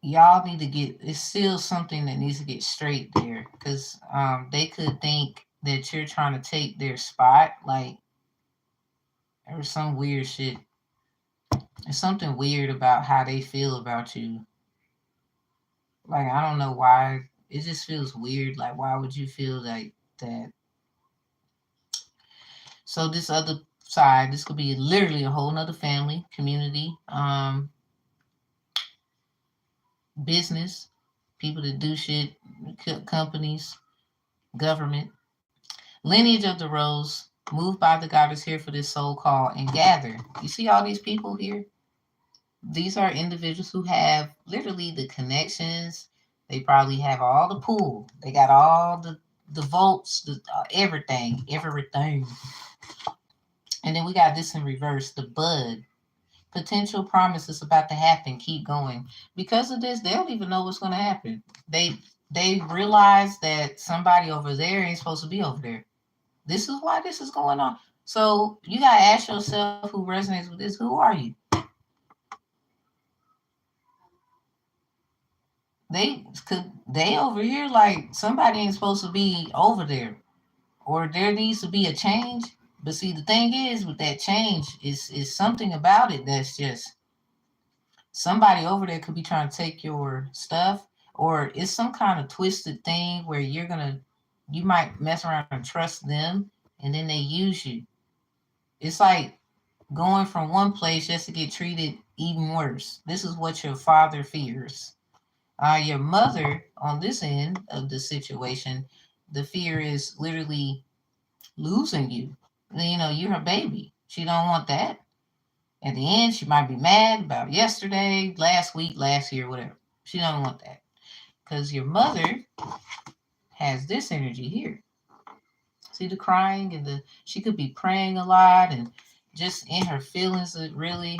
y'all need to get. It's still something that needs to get straight there, because they could think that you're trying to take their spot, like or some weird shit. There's something weird about how they feel about you. Like I don't know why. It just feels weird. Like why would you feel like that? So this other side, this could be literally a whole nother family, community, business, people that do shit, companies, government. Lineage of the rose, moved by the goddess here for this soul call and gather. You see all these people here? These are individuals who have literally the connections. They probably have all the pool. They got all the votes, everything. And then we got this in reverse, the bud. Potential promises about to happen. Keep going. Because of this, they don't even know what's going to happen. They realize that somebody over there ain't supposed to be over there. This is why this is going on. So you gotta ask yourself who resonates with this. Who are you? They over here like somebody ain't supposed to be over there, or there needs to be a change. But see, the thing is with that change is something about it that's just somebody over there could be trying to take your stuff, or it's some kind of twisted thing where you might mess around and trust them, and then they use you. It's like going from one place just to get treated even worse. This is what your father fears. Your mother, on this end of the situation, the fear is literally losing you. You know, you're her baby. She don't want that. At the end, she might be mad about yesterday, last week, last year, whatever. She don't want that. Because your mother has this energy here. See the crying and she could be praying a lot and just in her feelings really,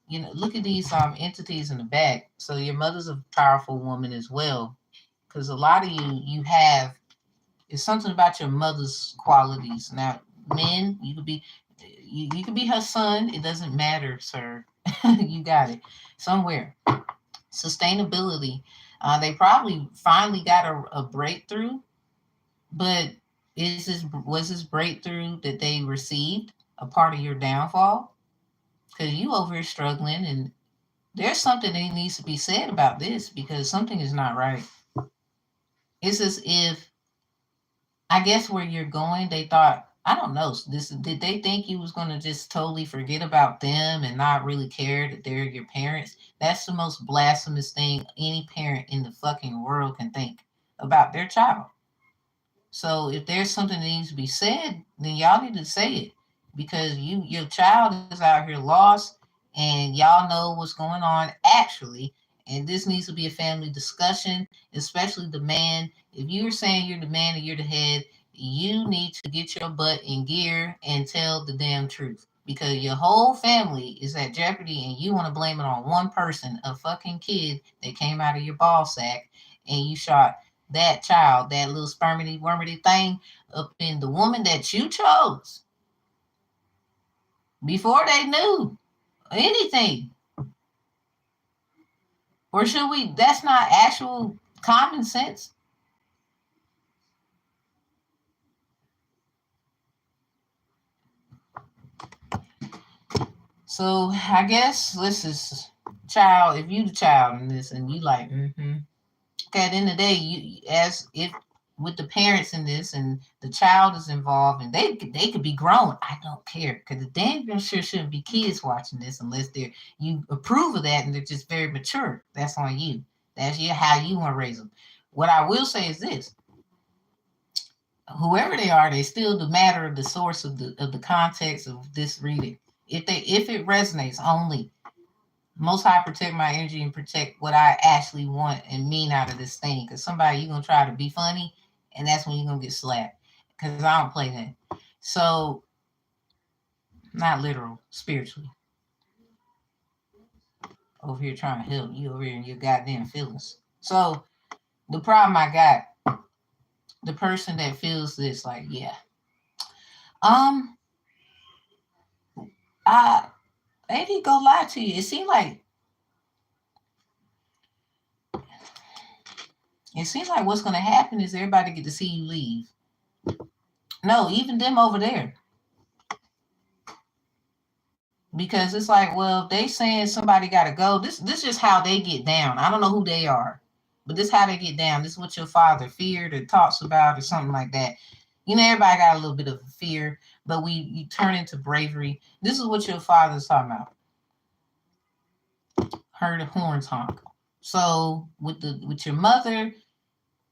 you know, look at these entities in the back. So your mother's a powerful woman as well. Because a lot of you have, it's something about your mother's qualities. Now, men, you could be her son. It doesn't matter, sir. You got it somewhere. Sustainability. They probably finally got a breakthrough, but was this breakthrough that they received a part of your downfall? Because you over here struggling, and there's something that needs to be said about this because something is not right. It's as if, I guess where you're going, they thought, I don't know, this did they think you was gonna just totally forget about them and not really care that they're your parents? That's the most blasphemous thing any parent in the fucking world can think about their child. So if there's something that needs to be said, then y'all need to say it because your child is out here lost and y'all know what's going on actually. And this needs to be a family discussion, especially the man. If you're saying you're the man and you're the head, you need to get your butt in gear and tell the damn truth because your whole family is at jeopardy and you want to blame it on one person, a fucking kid that came out of your ball sack and you shot that child, that little spermity wormity thing, up in the woman that you chose before they knew anything. Or should we? That's not actual common sense. So I guess this is child. If you the child in this, and you like, okay, at the end of the day, you as if with the parents in this and the child is involved and they could be grown. I don't care because the damn sure shouldn't be kids watching this unless they're you approve of that and they're just very mature. That's on you. That's how you want to raise them. What I will say is this: whoever they are, they still the matter of the source of the context of this reading. If it resonates only, most high protect my energy and protect what I actually want and mean out of this thing. Because somebody you're gonna try to be funny, and that's when you're gonna get slapped. Because I don't play that. So not literal, spiritually. Over here trying to help you over here in your goddamn feelings. So the problem I got, the person that feels this, like, yeah, um, I ain't gonna lie to you. It seems like what's gonna happen is everybody get to see you leave. No, even them over there. Because it's like, well, if they saying somebody got to go. This is how they get down. I don't know who they are, but this is how they get down. This is what your father feared or talks about or something like that. You know, everybody got a little bit of fear, but you turn into bravery. This is what your father's talking about. Heard the horns honk. So with your mother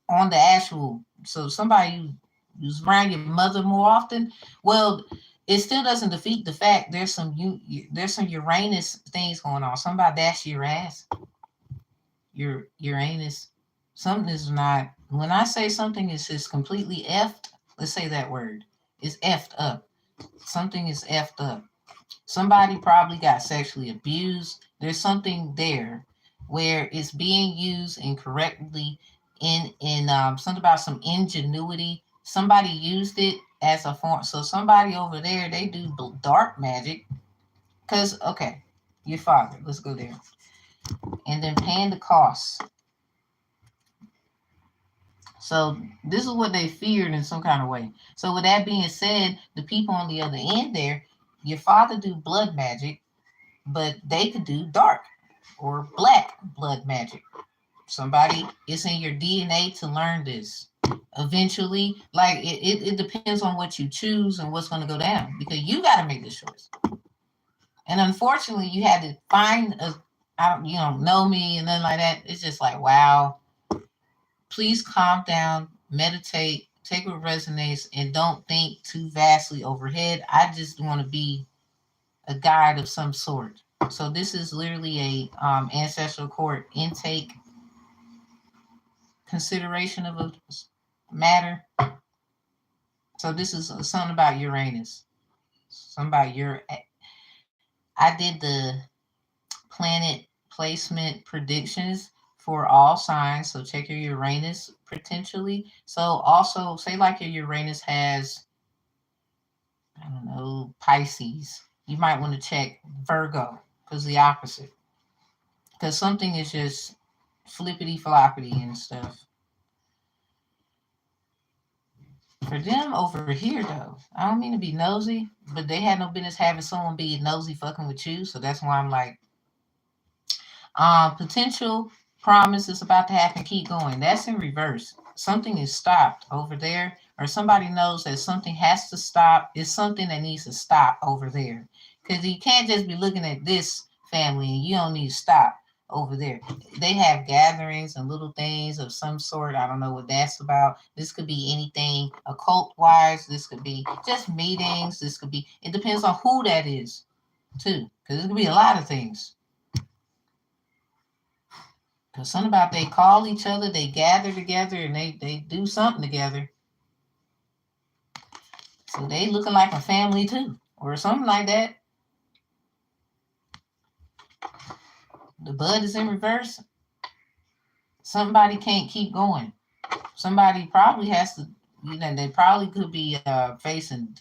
on the actual, so somebody who's around your mother more often, well, it still doesn't defeat the fact there's some Uranus things going on. Somebody dash your ass. Your Uranus. Something is not. When I say something is just completely effed, let's say that word. It's effed up. Something is effed up. Somebody probably got sexually abused. There's something there where it's being used incorrectly in something about some ingenuity. Somebody used it as a form. So somebody over there, they do dark magic. Cause okay, your father. Let's go there. And then paying the costs. So this is what they feared in some kind of way. So with that being said, the people on the other end there, your father do blood magic, but they could do dark or black blood magic. Somebody, it's in your DNA to learn this. Eventually, like it depends on what you choose and what's going to go down because you got to make this choice. And unfortunately, you had to find a, I don't, you don't know me and nothing like that. It's just like, wow, please calm down, meditate, take what resonates, and don't think too vastly overhead. I just want to be a guide of some sort. So this is literally a ancestral court intake consideration of a matter. So this is something about Uranus, something about your. I did the planet placement predictions for all signs. So check your Uranus potentially. So also say like your Uranus has, I don't know, Pisces. You might want to check Virgo because the opposite. Because something is just flippity floppity and stuff. For them over here though, I don't mean to be nosy, but they had no business having someone be nosy fucking with you. So that's why I'm like, potential promise is about to happen. Keep going. That's in reverse. Something is stopped over there, or somebody knows that something has to stop. It's something that needs to stop over there. Because you can't just be looking at this family and you don't need to stop over there. They have gatherings and little things of some sort. I don't know what that's about. This could be anything occult wise. This could be just meetings. This could be, it depends on who that is, too. Because it could be a lot of things. Cause something about they call each other, they gather together, and they do something together. So they looking like a family too, or something like that. The bud is in reverse. Somebody can't keep going. Somebody probably has to. You know, they probably could be facing.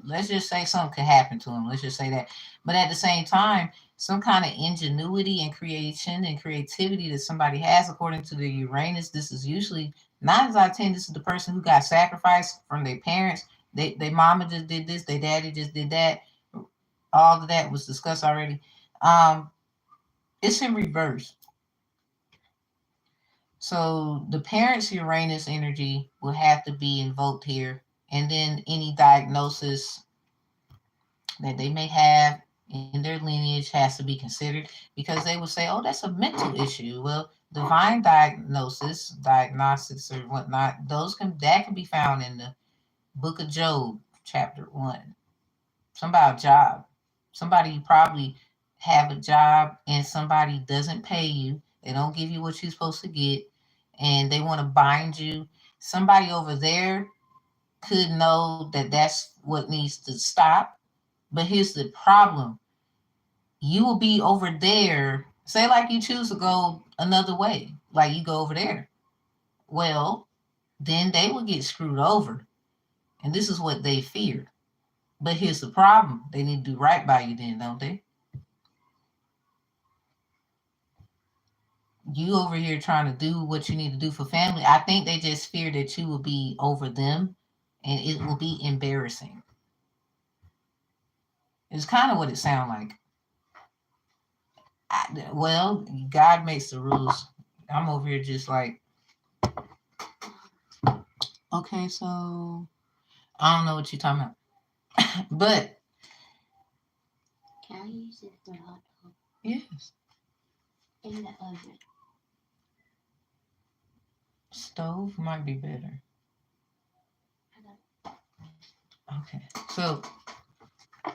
Let's just say something could happen to them. Let's just say that. But at the same time, some kind of ingenuity and creation and creativity that somebody has, according to the Uranus, this is usually 9 times out of 10. This is the person who got sacrificed from their parents. They mama just did this. Their daddy just did that. All of that was discussed already. Um, it's in reverse. So the parents' Uranus energy will have to be invoked here, and then any diagnosis that they may have in their lineage has to be considered because they would say, "Oh, that's a mental issue." Well, divine diagnosis, diagnostics, or whatnot, those can be found in the Book of Job, chapter 1. Something about a job. Somebody probably have a job and somebody doesn't pay you. They don't give you what you're supposed to get, and they want to bind you. Somebody over there could know that that's what needs to stop. But here's the problem: you will be over there. Say, like you choose to go another way, like you go over there. Well, then they will get screwed over, and this is what they fear. But here's the problem: they need to do right by you, then, don't they? You over here trying to do what you need to do for family. I think they just fear that you will be over them, and it will be embarrassing. It's kind of what it sounds like. Well, God makes the rules. I'm over here just like, okay, so I don't know what you're talking about. But Can I use it for hot dog yes, in the oven? stove might be better. Okay. So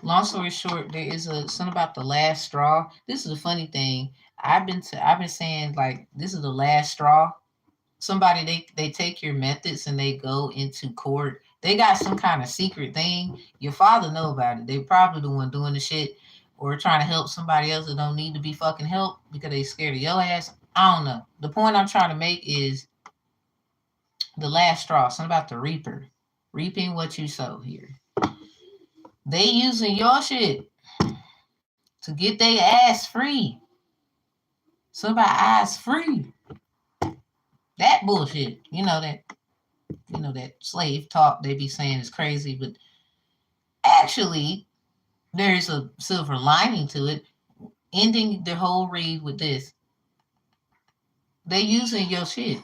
long story short, there is a something about the last straw. This is a funny thing. I've been saying like this is the last straw. Somebody they take your methods and they go into court. They got some kind of secret thing. Your father know about it. They probably the one doing the shit or trying to help somebody else that don't need to be fucking helped because they scared of your ass. I don't know. The point I'm trying to make is the last straw. Something about the reaper. Reaping what you sow here. They using your shit to get their ass free. Somebody ass free. That bullshit. You know that slave talk they be saying is crazy, but actually there's a silver lining to it. Ending the whole read with this. They using your shit.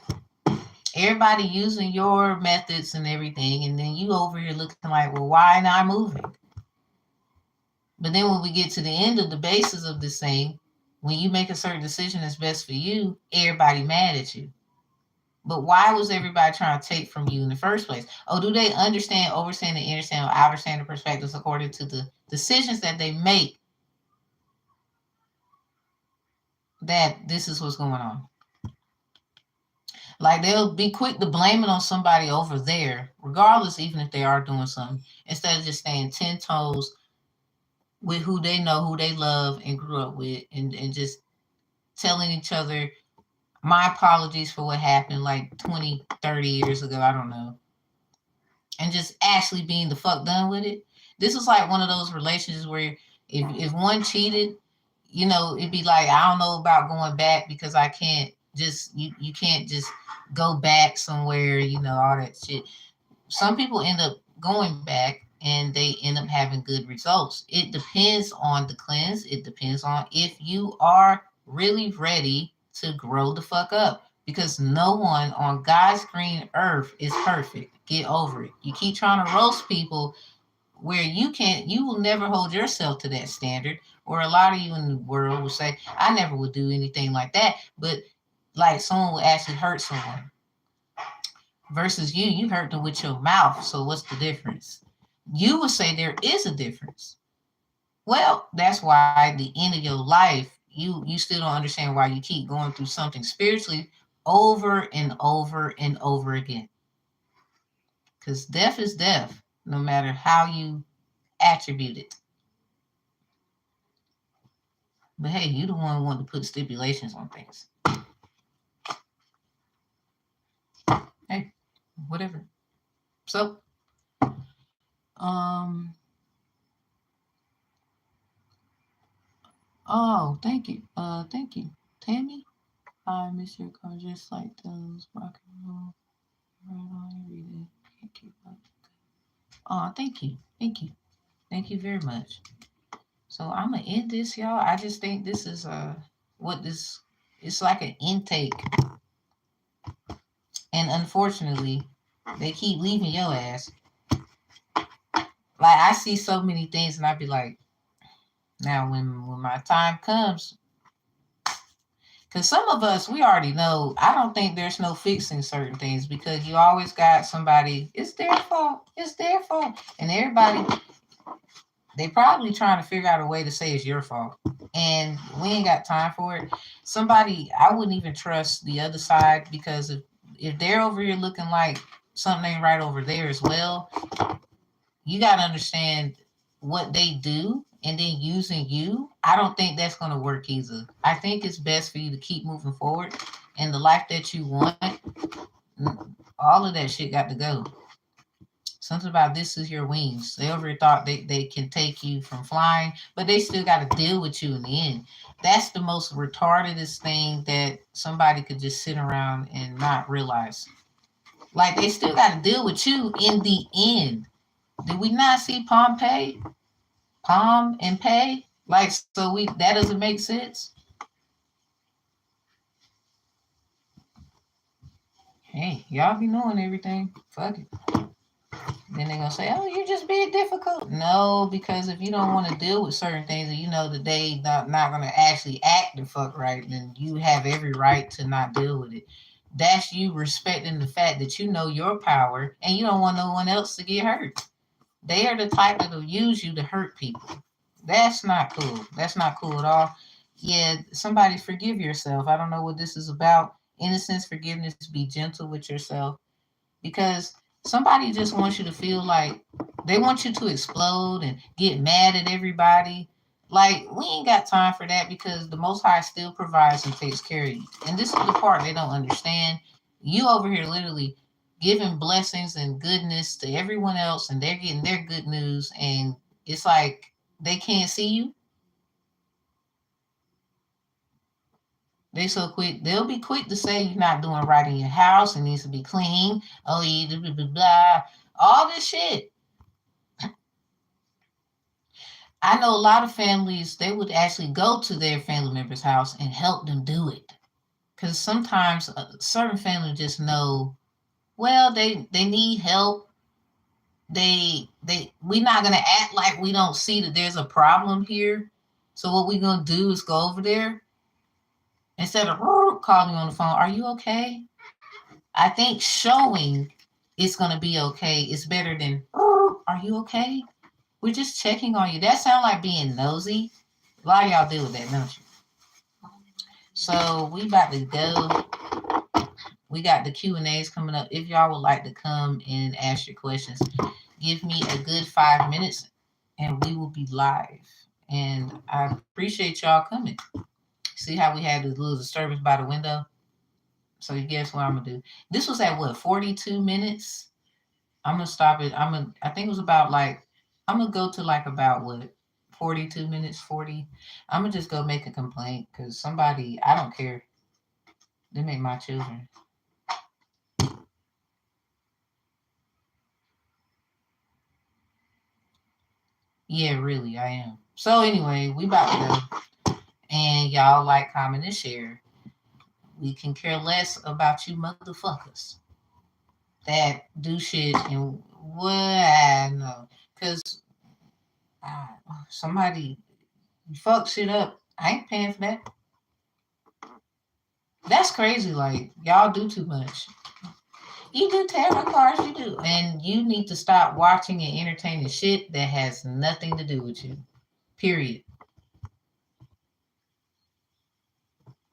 Everybody using your methods and everything, and then you over here looking like, well, why not moving? But then when we get to the end of the basis of this thing, when you make a certain decision that's best for you, everybody mad at you. But why was everybody trying to take from you in the first place? Oh, do they understand, overstand, and understand, or understand the perspectives according to the decisions that they make, that this is what's going on? Like, they'll be quick to blame it on somebody over there, regardless, even if they are doing something, instead of just staying 10 toes with who they know, who they love, and grew up with, and just telling each other, my apologies for what happened like 20, 30 years ago. I don't know. And just actually being the fuck done with it. This is like one of those relationships where if one cheated, it'd be like, I don't know about going back because I can't just, you can't just go back somewhere, all that shit. Some people end up going back and they end up having good results. It depends on the cleanse. It depends on if you are really ready to grow the fuck up, because no one on God's green earth is perfect. Get over it. You keep trying to roast people where you will never hold yourself to that standard. Or a lot of you in the world will say, I never would do anything like that. But like, someone will actually hurt someone versus you hurt them with your mouth. So what's the difference? You would say there is a difference. Well, that's why the end of your life, you still don't understand why you keep going through something spiritually over and over and over again. Because death is death, no matter how you attribute it. But hey, you the one who wanted to put stipulations on things. Hey, whatever. So, um, oh, thank you. Thank you, Tammy. I miss your car just like those rock and roll. Right on every day. Can't keep up. Oh, thank you. Thank you. Thank you very much. So I'm gonna end this, y'all. I just think this is what this, it's like an intake. And unfortunately, they keep leaving your ass. Like, I see so many things and I be like, now when my time comes, because some of us, we already know, I don't think there's no fixing certain things, because you always got somebody, it's their fault, it's their fault. And everybody, they probably trying to figure out a way to say it's your fault. And we ain't got time for it. Somebody, I wouldn't even trust the other side, because if they're over here looking like something ain't right over there as well, you got to understand what they do, and then using you, I don't think that's going to work either. I think it's best for you to keep moving forward, and the life that you want, all of that shit got to go. Something about this is your wings. They over thought they can take you from flying, but they still got to deal with you in the end. That's the most retardedest thing that somebody could just sit around and not realize. Like, they still got to deal with you in the end. Did we not see Pompeii? Palm and pay? Like, so that doesn't make sense. Hey, y'all be knowing everything. Fuck it. Then they're gonna say, "Oh, you're just being difficult." No, because if you don't want to deal with certain things, and you know that they not gonna actually act the fuck right, then you have every right to not deal with it. That's you respecting the fact that you know your power, and you don't want no one else to get hurt. They are the type that will use you to hurt people. That's not cool. That's not cool at all. Yeah, somebody forgive yourself. I don't know what this is about. Innocence, forgiveness, be gentle with yourself, because somebody just wants you to feel like they want you to explode and get mad at everybody. Like, we ain't got time for that, because the Most High still provides and takes care of you. And this is the part they don't understand. You over here literally giving blessings and goodness to everyone else, and they're getting their good news, and it's like they can't see you. They so quick. They'll be quick to say you're not doing right in your house. It needs to be clean. Oh, you blah, blah, blah. All this shit. I know a lot of families, they would actually go to their family member's house and help them do it. Because sometimes certain families just know, well, they need help. we're not gonna act like we don't see that there's a problem here. So what we're gonna do is go over there instead of calling on the phone. Are you okay? I think showing it's gonna be okay is better than are you okay? We're just checking on you. That sounds like being nosy. A lot of y'all deal with that, don't you? So we about to go. We got the Q&As coming up. If y'all would like to come and ask your questions, give me a good 5 minutes and we will be live. And I appreciate y'all coming. See how we had this little disturbance by the window? So you guess what I'm gonna do? This was at what, 42 minutes? I'm gonna stop it. I think it was about like, I'm gonna go to like about what, 42 minutes, 40. I'm gonna just go make a complaint because somebody, I don't care. They make my children. Yeah, really, I am. So anyway, we about to go. And y'all like, comment, and share. We can care less about you motherfuckers that do shit and what I know. Cause somebody fuck shit up. I ain't paying for that. That's crazy. Like y'all do too much. You do tarot cards, you do. And you need to stop watching and entertaining shit that has nothing to do with you. Period.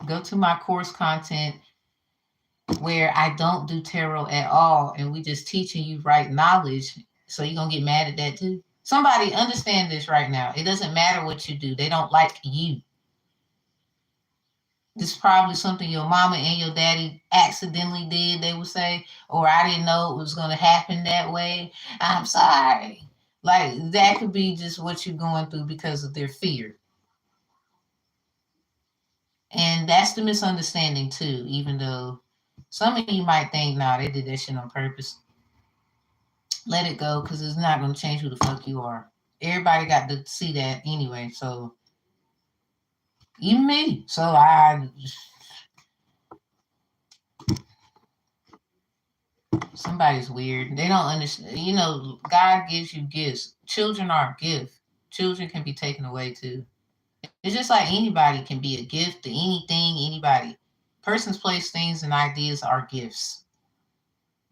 Go to my course content where I don't do tarot at all and we just teaching you right knowledge. So you're gonna get mad at that too. Somebody understand this right now. It doesn't matter what you do. They don't like you. This is probably something your mama and your daddy accidentally did, they would say, or I didn't know it was going to happen that way. I'm sorry. Like that could be just what you're going through because of their fear. And that's the misunderstanding too, even though some of you might think, nah, they did that shit on purpose. Let it go because it's not going to change who the fuck you are. Everybody got to see that anyway. So even me. So somebody's weird. They don't understand. You know, God gives you gifts. Children are a gift. Children can be taken away too. It's just like anybody can be a gift to anything, anybody. Persons, place, things, and ideas are gifts.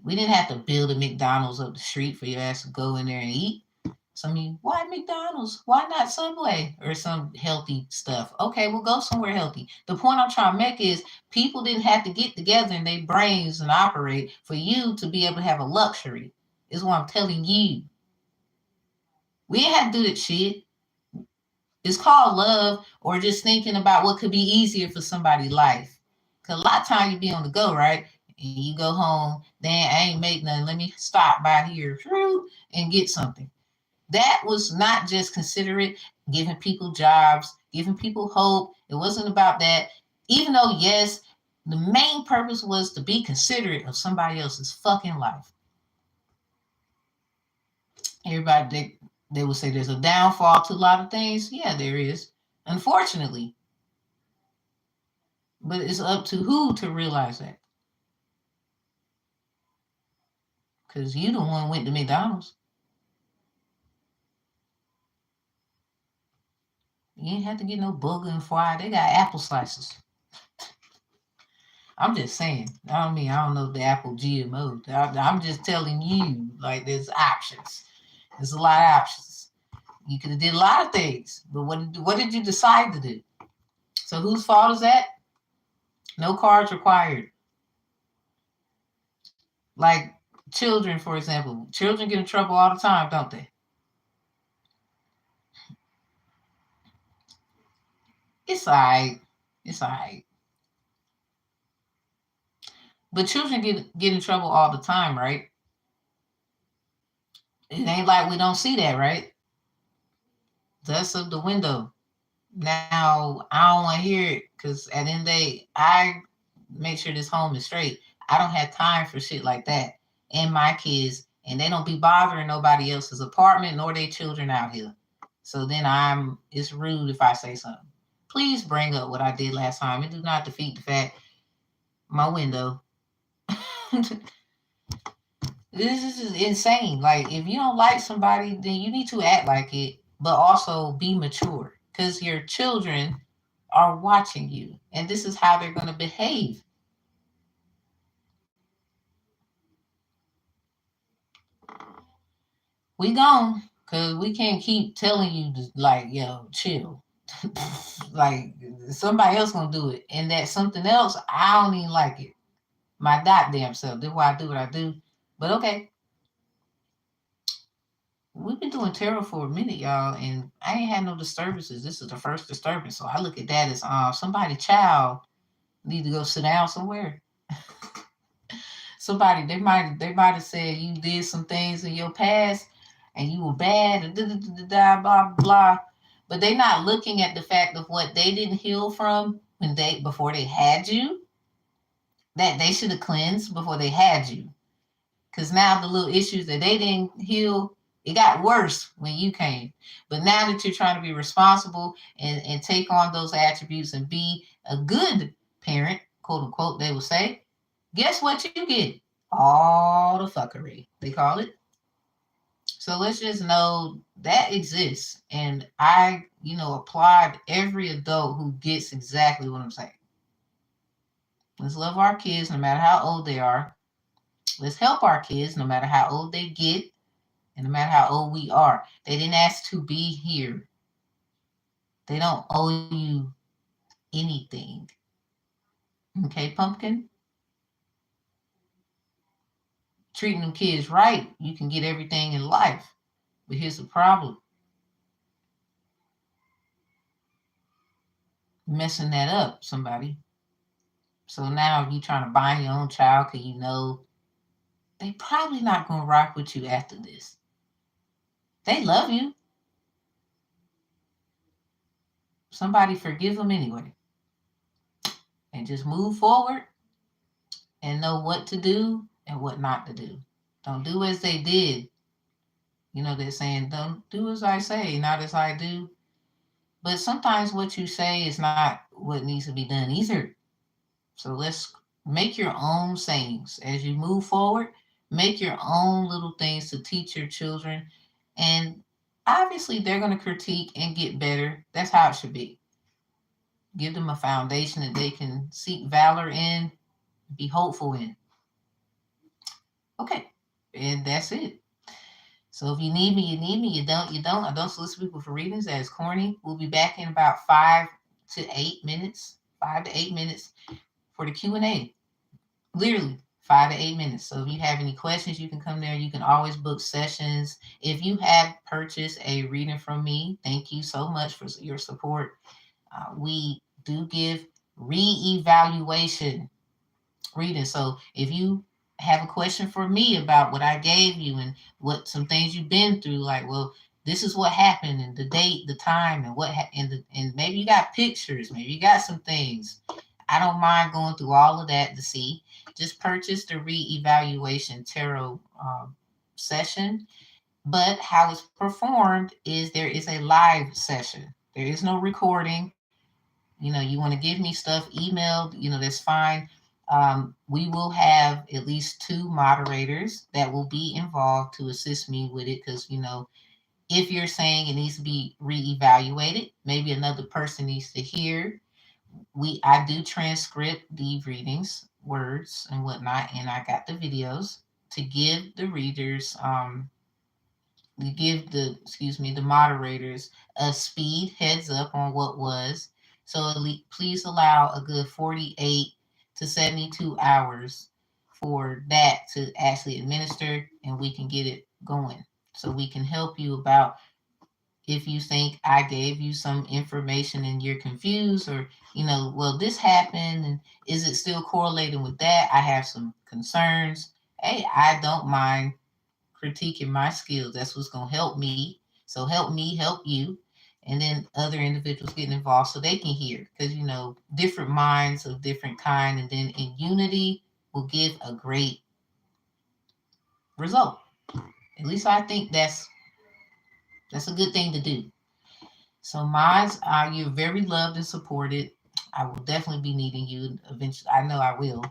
We didn't have to build a McDonald's up the street for your ass to go in there and eat. Some of you, why McDonald's? Why not Subway or some healthy stuff? Okay, we'll go somewhere healthy. The point I'm trying to make is people didn't have to get together in their brains and operate for you to be able to have a luxury. Is what I'm telling you. We didn't have to do that shit. It's called love or just thinking about what could be easier for somebody's life. Because a lot of times you be on the go, right? And you go home, then I ain't make nothing. Let me stop by here and get something. That was not just considerate, giving people jobs, giving people hope. It wasn't about that. Even though, yes, the main purpose was to be considerate of somebody else's fucking life. Everybody, they would say there's a downfall to a lot of things. Yeah, there is, unfortunately. But it's up to who to realize that. Because you the one went to McDonald's. You ain't have to get no burger and fry. They got apple slices. I'm just saying. I don't know the apple GMO. I'm just telling you, like, there's options. There's a lot of options. You could have did a lot of things, but what did you decide to do? So whose fault is that? No cards required. Like children, for example. Children get in trouble all the time, don't they? It's all right. It's all right. But children get in trouble all the time, right? It ain't like we don't see that, right? That's up the window. Now, I don't want to hear it because at the end of the day, I make sure this home is straight. I don't have time for shit like that. And my kids, and they don't be bothering nobody else's apartment nor their children out here. So then it's rude if I say something. Please bring up what I did last time. It do not defeat the fact my window. It's This is insane. Like, if you don't like somebody, then you need to act like it, but also be mature because your children are watching you, and this is how they're going to behave. We gone because we can't keep telling you to, like, yo, chill. Like, somebody else gonna do it, and that something else, I don't even like it. My goddamn self. That's why I do what I do. But okay, we've been doing tarot for a minute, y'all, and I ain't had no disturbances. This is the first disturbance, so I look at that as somebody child need to go sit down somewhere. Somebody, they might have said you did some things in your past and you were bad and da da da da blah blah, but they not looking at the fact of what they didn't heal from when they before they had you, that they should have cleansed before they had you. Because now the little issues that they didn't heal, it got worse when you came. But now that you're trying to be responsible and take on those attributes and be a good parent, quote unquote, they will say, guess what you get? All the fuckery, they call it. So let's just know that exists. And I, applaud every adult who gets exactly what I'm saying. Let's love our kids no matter how old they are. Let's help our kids no matter how old they get and no matter how old we are. They didn't ask to be here. They don't owe you anything. Okay, pumpkin? Treating them kids right, you can get everything in life. But here's the problem: messing that up, somebody. So now you trying to bind your own child because you know they probably not going to rock with you after this. They love you. Somebody forgive them anyway. And just move forward and know what to do and what not to do. Don't do as they did. They're saying, don't do as I say, not as I do. But sometimes what you say is not what needs to be done either. So let's make your own sayings as you move forward. Make your own little things to teach your children. And obviously, they're going to critique and get better. That's how it should be. Give them a foundation that they can seek valor in, be hopeful in. Okay. And that's it. So if you need me, you need me. You don't, you don't. I don't solicit people for readings. That is corny. We'll be back in about 5 to 8 minutes. 5 to 8 minutes for the Q&A. Literally 5 to 8 minutes. So if you have any questions, you can come there. You can always book sessions. If you have purchased a reading from me, thank you so much for your support. We do give re-evaluation reading. So if you have a question for me about what I gave you and what some things you've been through, like, well, this is what happened and the date, the time, and and maybe you got pictures, maybe you got some things. I don't mind going through all of that to see. Just purchase the re-evaluation tarot session. But how it's performed is there is a live session. There is no recording. You want to give me stuff emailed, that's fine. We will have at least two moderators that will be involved to assist me with it because, if you're saying it needs to be reevaluated, maybe another person needs to hear. I do transcript the readings, words and whatnot, and I got the videos to give the readers you give the moderators a speed heads up on what was. So please allow a good 48 to 72 hours for that to actually administer and we can get it going. So we can help you about if you think I gave you some information and you're confused or, well, this happened and is it still correlating with that? I have some concerns. Hey, I don't mind critiquing my skills. That's what's going to help me. So help me help you. And then other individuals getting involved so they can hear because, different minds of different kind. And then in unity will give a great result. At least I think that's a good thing to do. So mine's you're very loved and supported. I will definitely be needing you eventually. I know I will.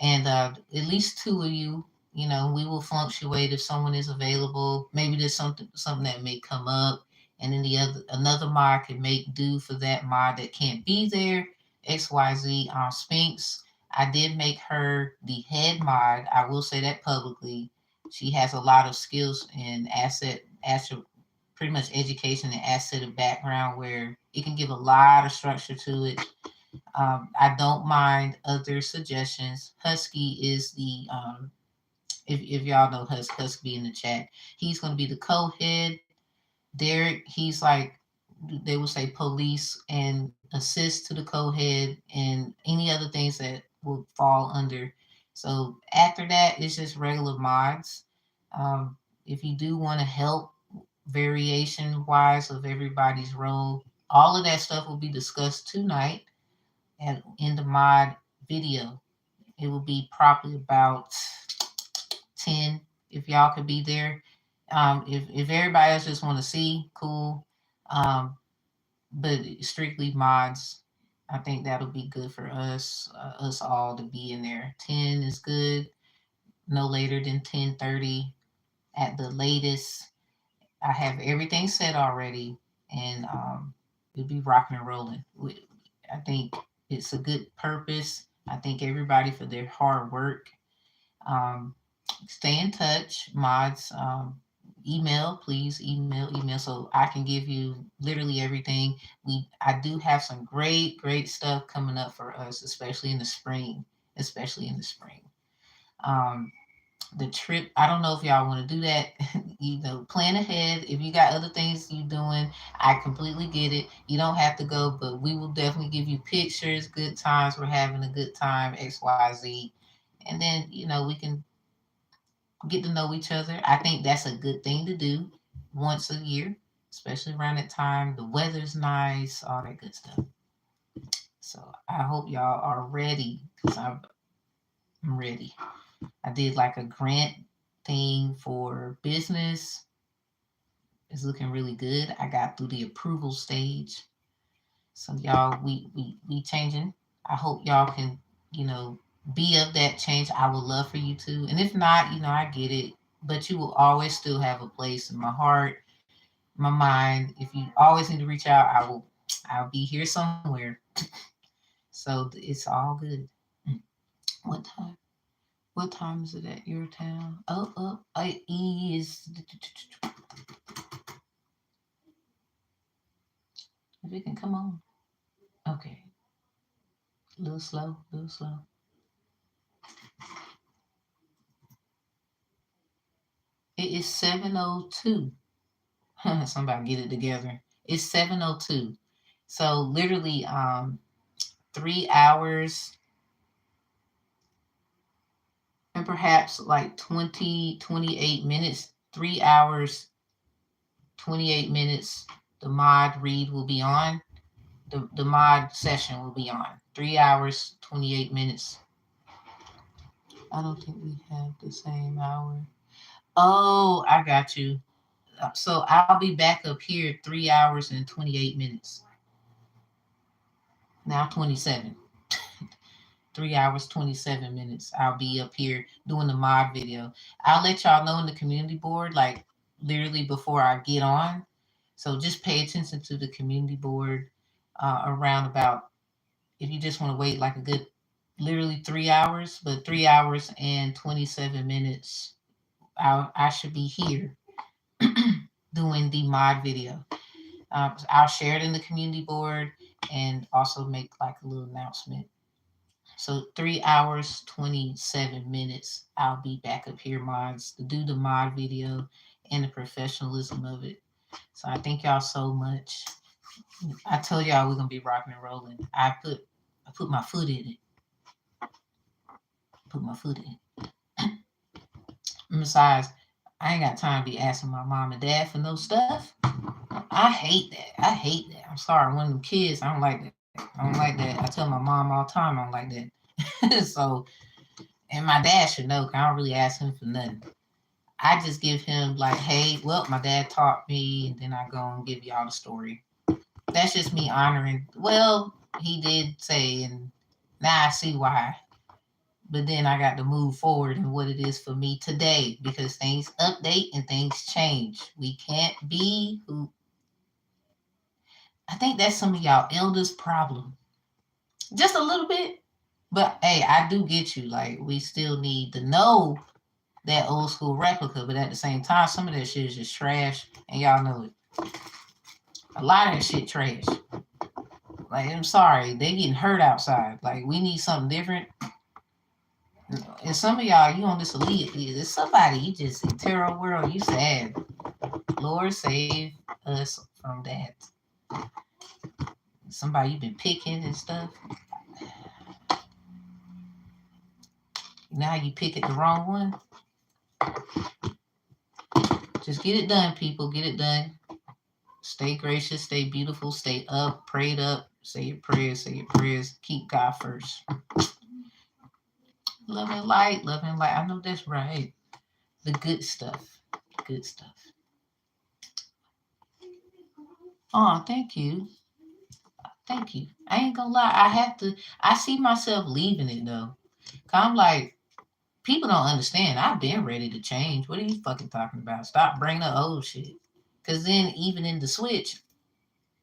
And at least two of you, We will fluctuate if someone is available. Maybe there's something that may come up, and then another mod can make do for that mod that can't be there. XYZ. Spinks, I did make her the head mod. I will say that publicly. She has a lot of skills in pretty much education and asset of background where it can give a lot of structure to it. I don't mind other suggestions. Husky is the if y'all know Husky in the chat, he's going to be the co-head. Derek, he's like they would say police and assist to the co-head and any other things that will fall under. So after that, it's just regular mods. If you do want to help variation wise of everybody's role, all of that stuff will be discussed tonight and in the mod video. It will be probably about 10 if y'all could be there. If everybody else just want to see, cool. Um, but strictly mods, I think that'll be good for us all to be in there. 10 is good, no later than 10:30 at the latest. I have everything set already, and we'll be rocking and rolling. I think it's a good purpose. I thank everybody for their hard work. Um, Stay in touch, mods. Email, please email, so I can give you literally everything. I do have some great stuff coming up for us, especially in the spring. Especially in the spring. Um, the trip. I don't know if y'all want to do that. Plan ahead. If you got other things you doing, I completely get it. You don't have to go, but we will definitely give you pictures, good times. We're having a good time, XYZ, and then we can get to know each other. I think that's a good thing to do once a year, especially around that time. The weather's nice, all that good stuff. So I hope y'all are ready because I'm ready. I did like a grant thing for business. It's looking really good. I got through the approval stage. So y'all, we changing. I hope y'all can, you know, be of that change. I would love for you to. And if not, I get it. But you will always still have a place in my heart, my mind. If you always need to reach out, I'll be here somewhere. So it's all good. What time? What time is it at your town? Oh, it is. If it can come on. Okay. A little slow, a little slow. It is 7:02. Somebody get it together. It's 7:02. So literally 3 hours and perhaps like 28 minutes. 3 hours, 28 minutes. The mod read will be on. The mod session will be on. 3 hours, 28 minutes. I don't think we have the same hour. Oh, I got you. So I'll be back up here 3 hours and 28 minutes. Now 27. 3 hours, 27 minutes. I'll be up here doing the mod video. I'll let y'all know in the community board, like literally before I get on. So just pay attention to the community board around about, if you just want to wait like a good, literally 3 hours, but 3 hours and 27 minutes, I should be here doing the mod video. I'll share it in the community board and also make like a little announcement. So 3 hours, 27 minutes. I'll be back up here, mods, to do the mod video and the professionalism of it. So I thank y'all so much. I told y'all we're gonna be rocking and rolling. I put my foot in it. Put my foot in it. Besides, I ain't got time to be asking my mom and dad for no stuff. I hate that. I hate that. I'm sorry. One of them kids, I don't like that. I don't like that. I tell my mom all the time I don't like that. So, and my dad should know because I don't really ask him for nothing. I just give him like, hey, well, my dad taught me, and then I go and give y'all the story. That's just me honoring. Well, he did say, and now I see why. But then I got to move forward in what it is for me today because things update and things change. We can't be who. I think that's some of y'all elders' problem. Just a little bit. But hey, I do get you. Like, we still need to know that old school replica, but at the same time, some of that shit is just trash, and y'all know it. A lot of that shit trash. Like, I'm sorry, they getting hurt outside. Like, we need something different. And some of y'all, you on this elite, it's somebody you just in tarot world, you sad. Lord save us from that. Somebody you've been picking and stuff. Now you pick it the wrong one. Just get it done, people. Get it done. Stay gracious, stay beautiful, stay up, prayed up, say your prayers, keep God first. Love and light, love and light. I know that's right. The good stuff. Good stuff. Oh, thank you. Thank you. I ain't gonna lie. I see myself leaving it though. I'm like, people don't understand. I've been ready to change. What are you fucking talking about? Stop bringing up old shit. Cause then even in the switch,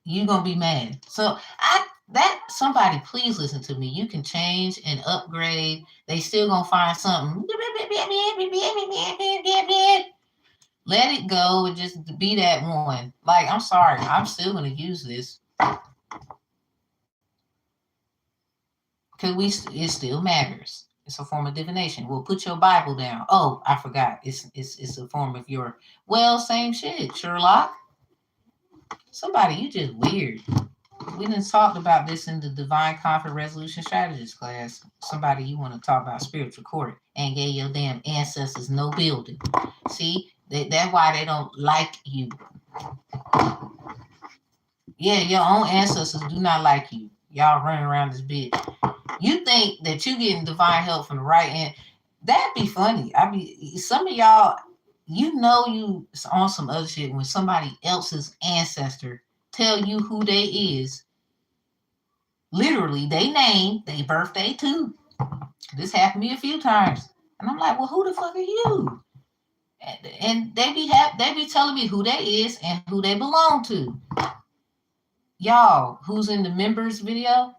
you gonna be mad. So somebody please listen to me. You can change and upgrade. They still gonna find something. Let it go and just be that one. Like, I'm sorry, I'm still gonna use this because it still matters. It's a form of divination. We'll put your Bible down. Oh, I forgot. It's a form of your same shit, Sherlock. Somebody, you just weird. We done talked about this in the Divine Conflict Resolution Strategist class. Somebody you want to talk about spiritual court and gave your damn ancestors no building. See, that's why they don't like you. Yeah, your own ancestors do not like you. Y'all running around this bitch. You think that you getting divine help from the right end. That'd be funny. Some of y'all, you on some other shit when somebody else's ancestor tell you who they is. Literally, they name, they birthday too. This happened to me a few times. And I'm like, well, who the fuck are you? And they be telling me who they is and who they belong to. Y'all, who's in the members video?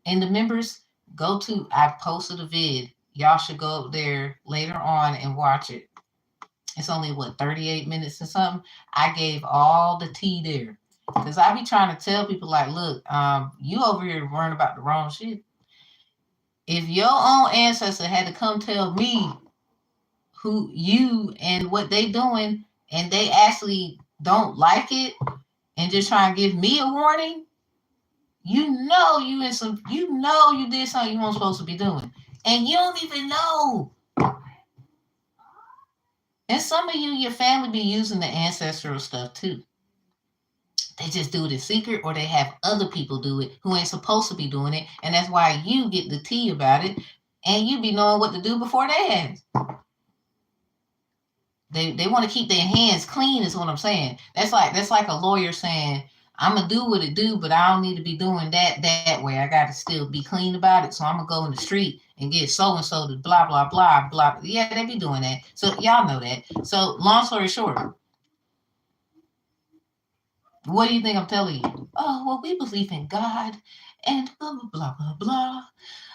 In the members, I posted a vid. Y'all should go up there later on and watch it. It's only 38 minutes or something. I gave all the tea there. Because I be trying to tell people like, look, you over here worrying about the wrong shit. If your own ancestor had to come tell me who you and what they doing, and they actually don't like it and just try and give me a warning, you did something you weren't supposed to be doing. And you don't even know. And some of you, your family be using the ancestral stuff too. They just do it in secret, or they have other people do it who ain't supposed to be doing it. And that's why you get the tea about it, and you be knowing what to do before they ask. They want to keep their hands clean is what I'm saying. That's like a lawyer saying, I'm going to do what it do, but I don't need to be doing that way. I got to still be clean about it. So I'm going to go in the street and get so-and-so to blah, blah, blah, blah. Yeah, they be doing that. So y'all know that. So long story short, what do you think I'm telling you? Oh, well, we believe in God and blah, blah, blah, blah, blah.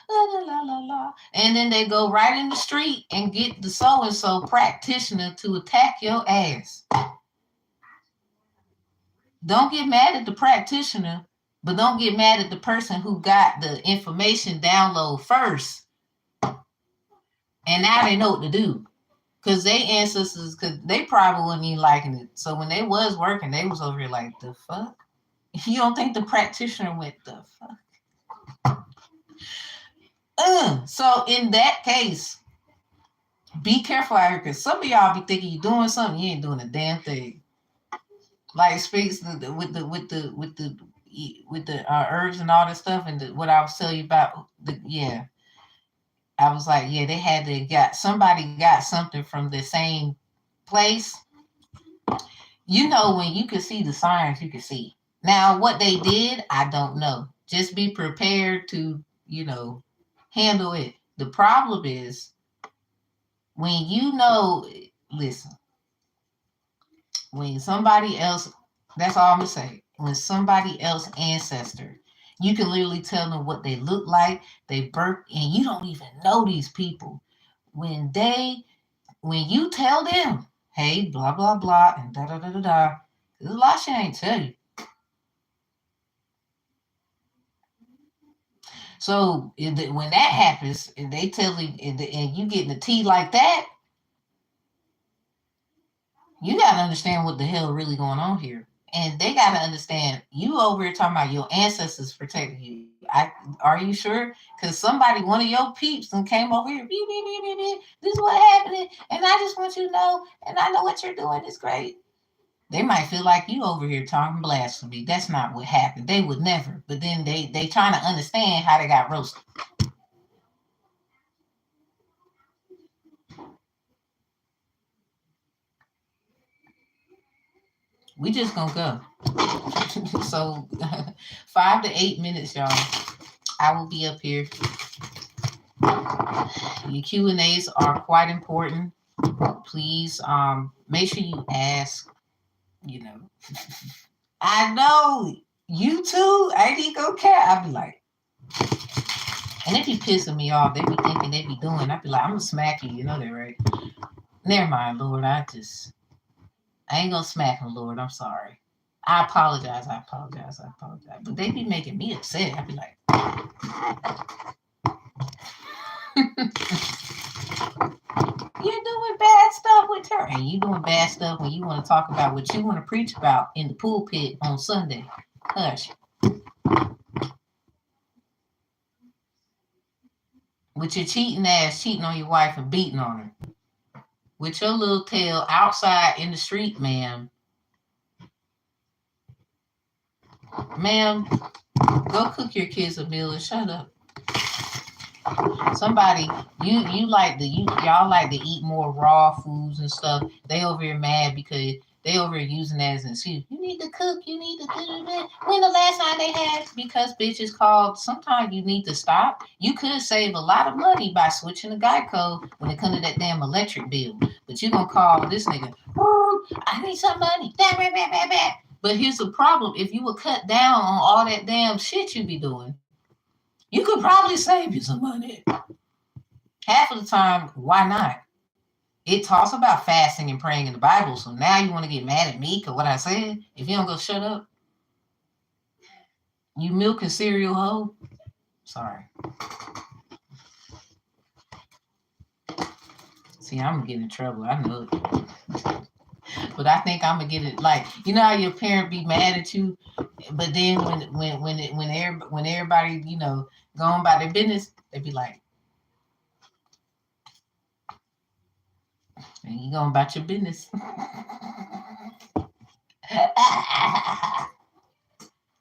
La, la, la, la, la. And then they go right in the street and get the so-and-so practitioner to attack your ass. Don't get mad at the practitioner, but don't get mad at the person who got the information download first. And now they know what to do. Because they ancestors, they probably wasn't even liking it. So when they was working, they was over here like, the fuck? You don't think the practitioner went, the fuck? So in that case, be careful out here, because some of y'all be thinking you're doing something, you ain't doing a damn thing. Like speaks with the herbs and all that stuff, and what I was telling you about. I was like, yeah, they had somebody got something from the same place. You know, when you can see the signs, you can see. Now, what they did, I don't know. Just be prepared to, handle it. The problem is when you know, listen, when somebody else, that's all I'm gonna say. When somebody else ancestor, you can literally tell them what they look like, they birth, and you don't even know these people. When they, when you tell them, hey, blah blah blah, and da da da da da, there's a lot of shit I ain't tell you. So when that happens, and they tell you, and you getting the tea like that, you gotta understand what the hell really going on here. And they gotta understand you over here talking about your ancestors protecting you. Are you sure? Because somebody, one of your peeps, and came over here. Beep, beep, beep, beep, beep. This is what happened, and I just want you to know, and I know what you're doing is great. They might feel like you over here talking blasphemy. That's not what happened. They would never. But then they trying to understand how they got roasted. We just gonna go. So 5 to 8 minutes, y'all. I will be up here. Your Q&As are quite important. Please make sure you ask, you know. I know you too. I ain't gonna care. I'll be like, and they be pissing me off. They be thinking they be doing. I be like, I'm gonna smack you. You know that, right? Never mind, Lord. I ain't gonna smack him, Lord. I'm sorry. I apologize. I apologize. I apologize. But they be making me upset. I be like, you're doing bad stuff with her. And you doing bad stuff when you want to talk about what you want to preach about in the pulpit on Sunday. Hush. With your cheating ass cheating on your wife and beating on her. With your little tail outside in the street, ma'am. Ma'am, go cook your kids a meal and shut up. Somebody, you like to y'all like to eat more raw foods and stuff. They over here mad because they over here using that as an excuse. You need to cook. You need to do that. When the last time they had? Because bitches called. Sometimes you need to stop. You could save a lot of money by switching to Geico when it comes to that damn electric bill. But you gonna call this nigga? I need some money. But here's the problem: if you would cut down on all that damn shit you be doing, you could probably save you some money. Half of the time, why not? It talks about fasting and praying in the Bible. So now you want to get mad at me because what I said? If you don't go shut up, you milk and cereal hoe. Sorry. See, I'm gonna get in trouble. I know it. But I think I'm gonna get it like how your parent be mad at you, but then when everybody going by their business, they be like, and you going about your business.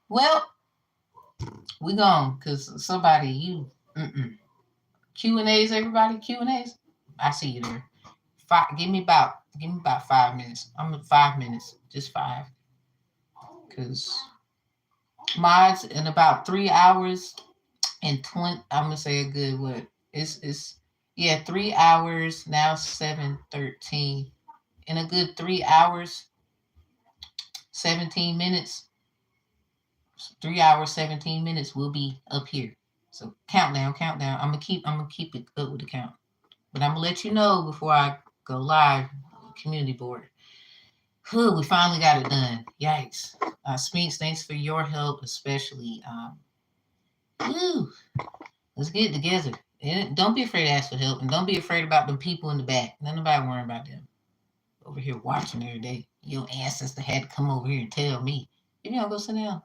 Well, we gone because somebody Q&As, everybody Q&As. I see you there. Give me about 5 minutes. I'm at 5 minutes, just 5, because mods in about 3 hours and 20. I'm gonna say a good what? It's yeah, 3 hours now. 7:13. In a good 3 hours, 17 minutes. 3 hours, 17 minutes. We'll be up here. So countdown. I'm gonna keep it up with the count. But I'm gonna let you know before I go live. Community board. Whew, we finally got it done. Yikes. Spinks, thanks for your help, especially. Whew, let's get it together. And don't be afraid to ask for help, and don't be afraid about the people in the back. Nobody worrying about them. Over here watching every day. Your ancestor had to come over here and tell me. If you don't go sit down.